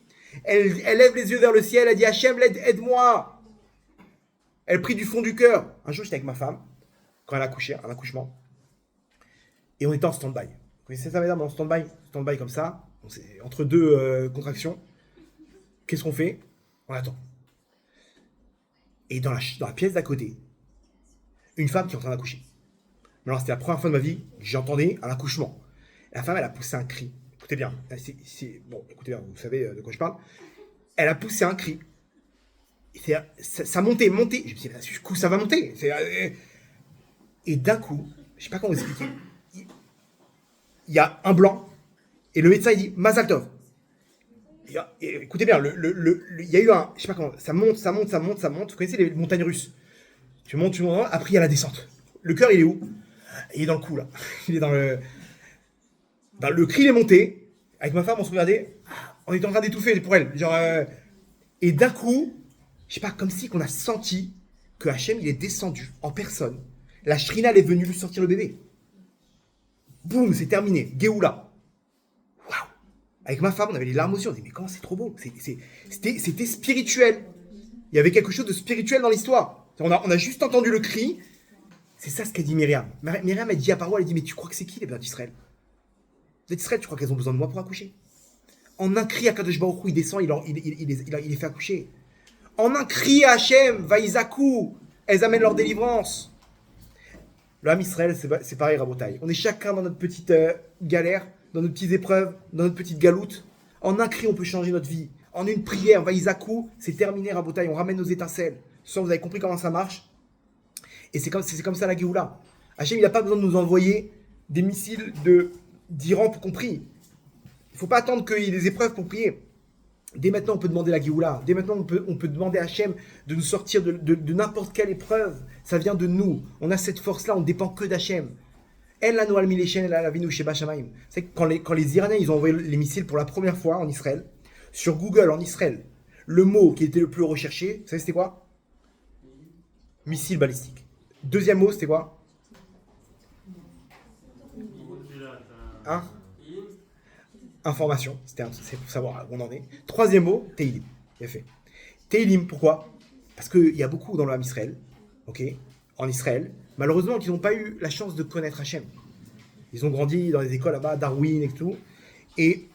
Elle lève les yeux vers le ciel, elle dit, Hachem, aide-moi. Elle prie du fond du cœur. Un jour, j'étais avec ma femme, quand elle a accouché, un accouchement, et on était en stand-by. Vous connaissez ça, mesdames, en stand-by? Stand-by comme ça, entre deux contractions. Qu'est-ce qu'on fait? On attend. Et dans la pièce d'à côté, une femme qui est en train d'accoucher. Mais alors, c'était la première fois de ma vie que j'entendais un accouchement. La femme, elle a poussé un cri. Écoutez bien. Bon, écoutez bien, vous savez de quoi je parle. Elle a poussé un cri. Ça montait. Je me suis dit, du coup, ça va monter. Et d'un coup, je ne sais pas comment vous expliquer. Il y a un blanc. Et le médecin, il dit, Mazal Tov. Et écoutez bien, il y a eu un, je sais pas comment, ça monte. Vous connaissez les montagnes russes? Tu montes, après il y a la descente. Le cœur, il est où? Il est dans le cou, là. Il est dans le cri, il est monté. Avec ma femme, on se regardait. On était en train d'étouffer pour elle. Genre, et d'un coup, je sais pas, comme si qu'on a senti que Hachem, il est descendu en personne. La Shrina, elle est venue lui sortir le bébé. Boum, c'est terminé. Géoula. Avec ma femme, on avait les larmes aux yeux. On dit, mais comment c'est trop beau. C'était spirituel. Il y avait quelque chose de spirituel dans l'histoire. On a juste entendu le cri. C'est ça ce qu'a dit Myriam. Myriam, elle dit à Paro, elle dit, mais tu crois que c'est qui les Bnot d'Israël? Les d'Israël, tu crois qu'elles ont besoin de moi pour accoucher? En un cri à Kadosh Baruch Hu, il descend, il les fait accoucher. En un cri à Hachem, Vaïzakou, elles amènent leur délivrance. Le Ham Israël, c'est pareil, Rabotai. On est chacun dans notre petite galère, dans nos petites épreuves, dans notre petite galoute. En un cri, on peut changer notre vie. En une prière, Vaïzakou, c'est terminé, Rabotai. On ramène nos étincelles. Ce soir, vous avez compris comment ça marche. Et c'est comme ça la Géoula. Hachem, il n'a pas besoin de nous envoyer des missiles d'Iran pour qu'on prie. Il ne faut pas attendre qu'il y ait des épreuves pour prier. Dès maintenant, on peut demander la Géoula. Dès maintenant, on peut demander à Hachem de nous sortir de n'importe quelle épreuve. Ça vient de nous. On a cette force-là, on ne dépend que d'Hachem. Elle la Noal Miléchen, elle la Vinu Sheba Shamaim. C'est quand les Iraniens ils ont envoyé les missiles pour la première fois en Israël, sur Google en Israël, le mot qui était le plus recherché, vous savez c'était quoi? Missile balistique. Deuxième mot, c'était quoi? Hein? Information, c'est pour savoir où on en est. Troisième mot, Teilim. Bien fait. Teilim, pourquoi? Parce qu'il y a beaucoup dans le Ham Israël, ok, en Israël, malheureusement, qui n'ont pas eu la chance de connaître Hachem. Ils ont grandi dans les écoles là-bas, Darwin et tout, et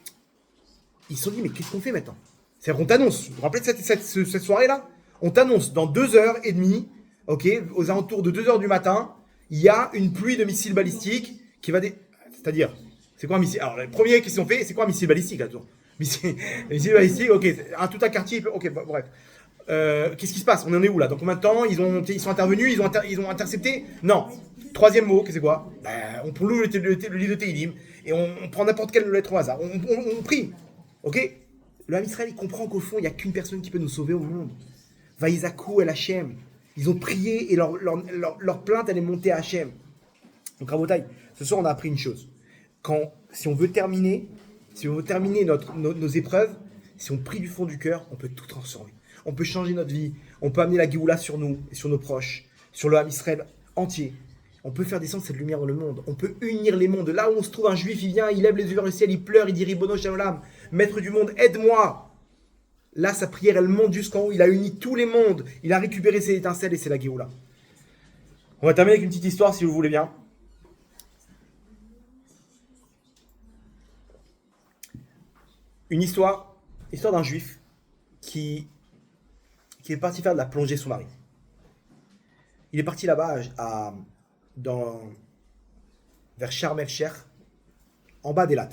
ils se sont dit, mais qu'est-ce qu'on fait maintenant? C'est-à-dire qu'on t'annonce, vous vous rappelez de cette soirée-là? On t'annonce, dans 2h30, ok, aux alentours de 2h du matin, il y a une pluie de missiles balistiques qui va C'est-à-dire, c'est quoi un missile? Alors, la première question fait, c'est quoi un missile balistique, là, missile balistique, ok, tout un quartier, ok, bref. Qu'est-ce qui se passe? On en est où là? Dans combien de temps? Ils sont intervenus? Ils ont intercepté? Non. Troisième mot, c'est quoi? On ouvre le livre de Teilim et on prend n'importe quelle lettre au hasard. On prie. Ok? Le Ham Israël, il comprend qu'au fond, il n'y a qu'une personne qui peut nous sauver au monde. Vaïzakou el Hachem. Ils ont prié et leur plainte, elle est montée à Hachem. Donc, Rabotai, ce soir, on a appris une chose. Si on veut terminer nos épreuves, si on prie du fond du cœur, on peut tout transformer. On peut changer notre vie, on peut amener la Géoula sur nous et sur nos proches, sur le Ham Israël entier. On peut faire descendre cette lumière dans le monde, on peut unir les mondes. Là où on se trouve, un juif, il vient, il lève les yeux vers le ciel, il pleure, il dit Ribono Shalom, maître du monde, aide-moi. Là, sa prière, elle monte jusqu'en haut, il a uni tous les mondes, il a récupéré ses étincelles et c'est la Géoula. On va terminer avec une petite histoire si vous voulez bien. Une histoire d'un juif qui est parti faire de la plongée sous-marine. Il est parti là-bas vers Sharm el-Sheikh, en bas d'Elat.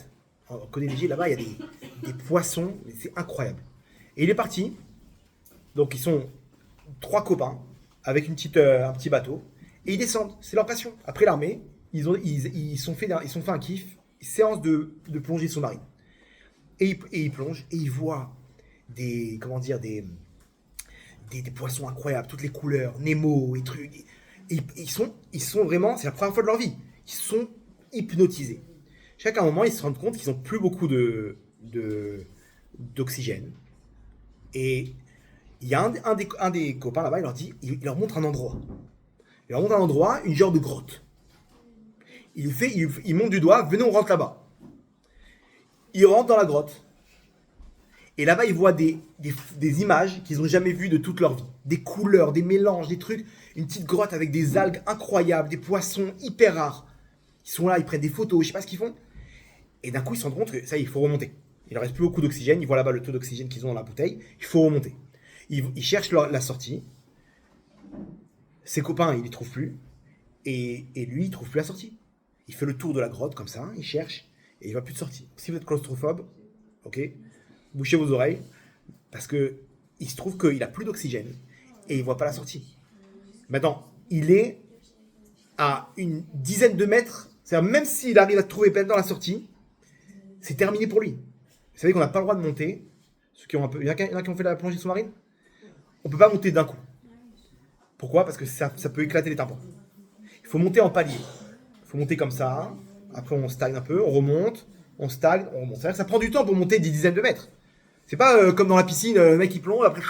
En côté d'Égypte, là-bas, il y a des poissons, mais c'est incroyable. Et il est parti, donc ils sont 3 copains, avec un petit bateau, et ils descendent, c'est leur passion. Après l'armée, ils sont fait un kiff, séance de plongée sous-marine. Et ils plongent, et ils voient des poissons incroyables, toutes les couleurs, Nemo et trucs. Et ils sont vraiment, c'est la première fois de leur vie, ils sont hypnotisés. Chaque moment, ils se rendent compte qu'ils n'ont plus beaucoup d'oxygène. Et il y a un des copains là-bas, il leur montre un endroit. Il leur montre un endroit, une genre de grotte. Il monte du doigt, venez, on rentre là-bas. Ils rentrent dans la grotte. Et là-bas, ils voient des images qu'ils n'ont jamais vues de toute leur vie. Des couleurs, des mélanges, des trucs. Une petite grotte avec des algues incroyables, des poissons hyper rares. Ils sont là, ils prennent des photos, je sais pas ce qu'ils font. Et d'un coup, ils se rendent compte que ça y est, il faut remonter. Il ne reste plus beaucoup d'oxygène. Ils voient là-bas le taux d'oxygène qu'ils ont dans la bouteille. Il faut remonter. Ils cherchent la sortie. Ses copains, ils ne les trouvent plus. Et lui, il ne trouve plus la sortie. Il fait le tour de la grotte comme ça, il cherche, et il ne voit plus de sortie. Si vous êtes claustrophobe, ok, bouchez vos oreilles, parce que il se trouve qu'il n'a plus d'oxygène, et il ne voit pas la sortie. Maintenant, il est à une dizaine de mètres, c'est-à-dire même s'il arrive à trouver dans la sortie, c'est terminé pour lui. Vous savez qu'on n'a pas le droit de monter, ceux qui ont il y en a qui ont fait la plongée sous-marine, on ne peut pas monter d'un coup. Pourquoi ? Parce que ça peut éclater les tympans. Il faut monter en palier. Il faut monter comme ça, après on stagne un peu, on remonte, on stagne, on remonte. C'est-à-dire que ça prend du temps pour monter des dizaines de mètres. C'est pas comme dans la piscine, le mec il plonge, après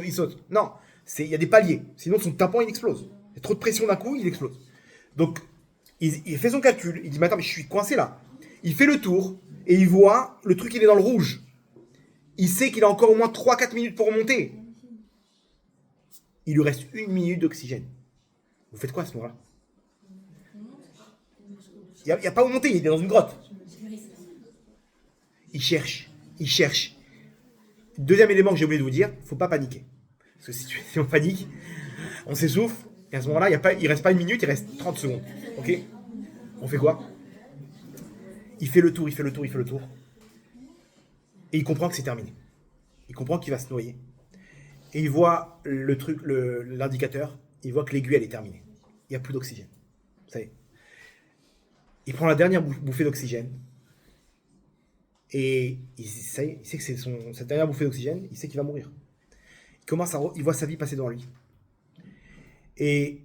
il saute. Non, il y a des paliers, sinon son tympan il explose. Il y a trop de pression d'un coup, il explose. Donc il fait son calcul, il dit mais attends, mais je suis coincé là. Il fait le tour et il voit le truc il est dans le rouge. Il sait qu'il a encore au moins 3-4 minutes pour remonter. Il lui reste 1 minute d'oxygène. Vous faites quoi à ce moment-là ? Il n'y a pas où monter, il est dans une grotte. Il cherche. Deuxième élément que j'ai oublié de vous dire, il ne faut pas paniquer. Parce que si on panique, on s'essouffle, et à ce moment-là, il ne reste pas 1 minute, il reste 30 secondes. Ok ? On fait quoi ? Il fait le tour. Et il comprend que c'est terminé. Il comprend qu'il va se noyer. Et il voit l'indicateur, il voit que l'aiguille, elle est terminée. Il n'y a plus d'oxygène. Vous savez. Il prend la dernière bouffée d'oxygène. Et il sait que c'est cette dernière bouffée d'oxygène, il sait qu'il va mourir. Il voit sa vie passer devant lui. Et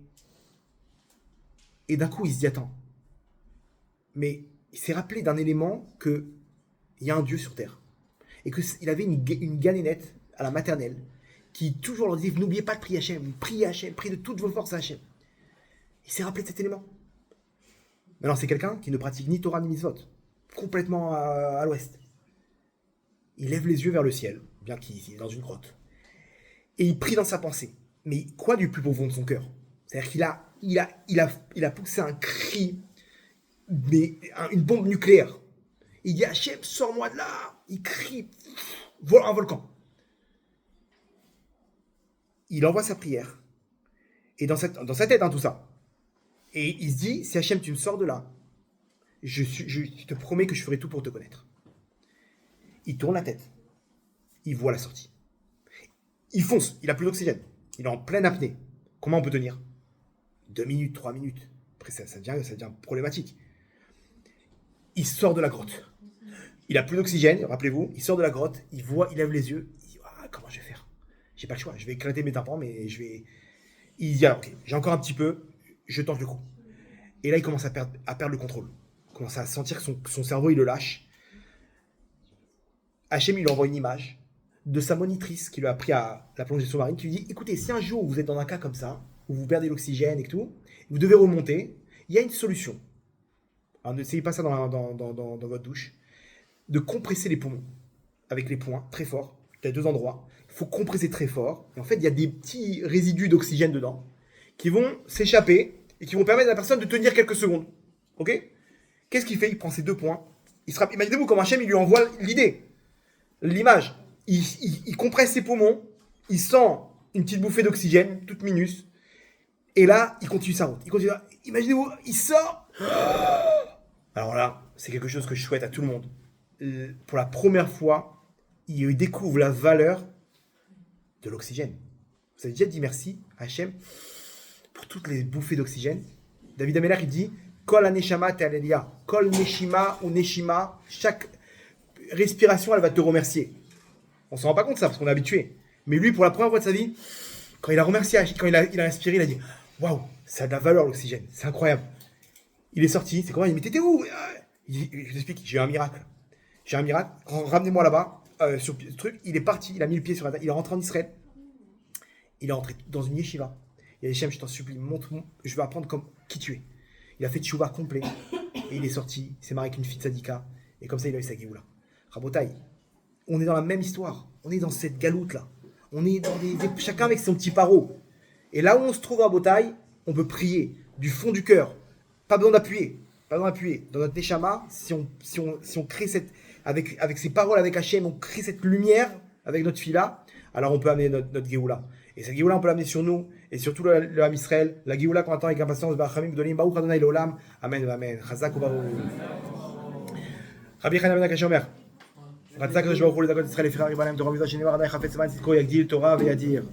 d'un coup, il se dit, attends. Mais il s'est rappelé d'un élément qu'il y a un Dieu sur Terre. Et qu'il avait une ganénette à la maternelle qui toujours leur disait, n'oubliez pas de prier Hachem, priez de toutes vos forces à Hachem. Il s'est rappelé de cet élément. Maintenant, c'est quelqu'un qui ne pratique ni Torah ni Mitzvot, complètement à l'ouest. Il lève les yeux vers le ciel, bien qu'il est dans une grotte. Et il prie dans sa pensée. Mais quoi du plus profond de son cœur ? C'est-à-dire qu'il a poussé un cri, une bombe nucléaire. Il dit, Hachem, sors-moi de là ! Il crie, voilà un volcan. Il envoie sa prière. Et dans sa tête, tout ça. Et il se dit, si Hachem, tu me sors de là, je te promets que je ferai tout pour te connaître. Il tourne la tête. Il voit la sortie. Il fonce. Il n'a plus d'oxygène. Il est en pleine apnée. Comment on peut tenir ? 2 minutes, 3 minutes. Après, ça devient problématique. Il sort de la grotte. Il n'a plus d'oxygène, rappelez-vous. Il sort de la grotte. Il lève les yeux. Il dit, comment je vais faire ? J'ai pas le choix. Je vais éclater mes tympans, mais je vais... Il dit, ok, j'ai encore un petit peu. Je tente le coup. Et là, il commence à perdre le contrôle. Il commence à sentir que son cerveau, il le lâche. Hachem, il lui envoie une image de sa monitrice qui lui a appris à la plongée sous-marine, qui lui dit, écoutez, si un jour vous êtes dans un cas comme ça, où vous perdez l'oxygène et tout, vous devez remonter, il y a une solution. Alors n'essayez pas ça dans votre douche, de compresser les poumons avec les poings très fort. Il y a 2 endroits. Il faut compresser très fort. Et en fait, il y a des petits résidus d'oxygène dedans qui vont s'échapper et qui vont permettre à la personne de tenir quelques secondes. Ok ? Qu'est-ce qu'il fait ? Il prend ces 2 points. Imaginez-vous comme Hachem, il lui envoie l'idée, l'image. Il compresse ses poumons. Il sent une petite bouffée d'oxygène, toute minus. Et là, il continue sa route. Imaginez-vous, il sort. Alors là, c'est quelque chose que je souhaite à tout le monde. Pour la première fois, il découvre la valeur de l'oxygène. Vous avez déjà dit merci à Hachem pour toutes les bouffées d'oxygène. David Ameller, il dit Kol aneshama te'alelia, kol neshima ou neshima, chaque respiration, elle va te remercier. On s'en rend pas compte de ça parce qu'on est habitué. Mais lui, pour la première fois de sa vie, quand il a remercié, quand il a respiré, il a dit waouh, ça a de la valeur l'oxygène, c'est incroyable. Il est sorti, c'est comment? Il dit, mais t'étais où? Il dit, je vous explique, j'ai un miracle. J'ai un miracle, ramenez-moi là-bas, sur ce truc. Il est parti, il a mis le pied sur la table, il est rentré en Israël. Il est rentré dans une yeshiva. Il a dit, Hachem, je t'en supplie, montre-moi, je veux apprendre comme qui tu es. Il a fait tchouva complet. Et il est sorti, il s'est marié avec une fille de Sadika. Et comme ça, il a eu sa Géoula. Rabotaï, on est dans la même histoire. On est dans cette galoute-là. On est dans chacun avec son petit paro. Et là où on se trouve à Rabotaï, on peut prier du fond du cœur. Pas besoin d'appuyer. Pas besoin d'appuyer. Dans notre Neshama, si on crée cette. Avec ces paroles, avec Hachem, on crée cette lumière avec notre fille-là, alors on peut amener notre Géoula. Et cette Géoula, on peut l'amener sur nous, et surtout le Ham Israël, la Géoula qu'on attend avec impatience, Bachamim, Gdolim, Baruch Adonai L'Olam, Amen, Amen, Chazak ou Baruch. Rabbi Chanan Ben Akash Omer, רצה הקדוש ברוך הוא לדקות ישראל לפי הריבניים תורה ומצוות שנאמר עדיין חפץ למען צדקו יגדיל תורה וידיר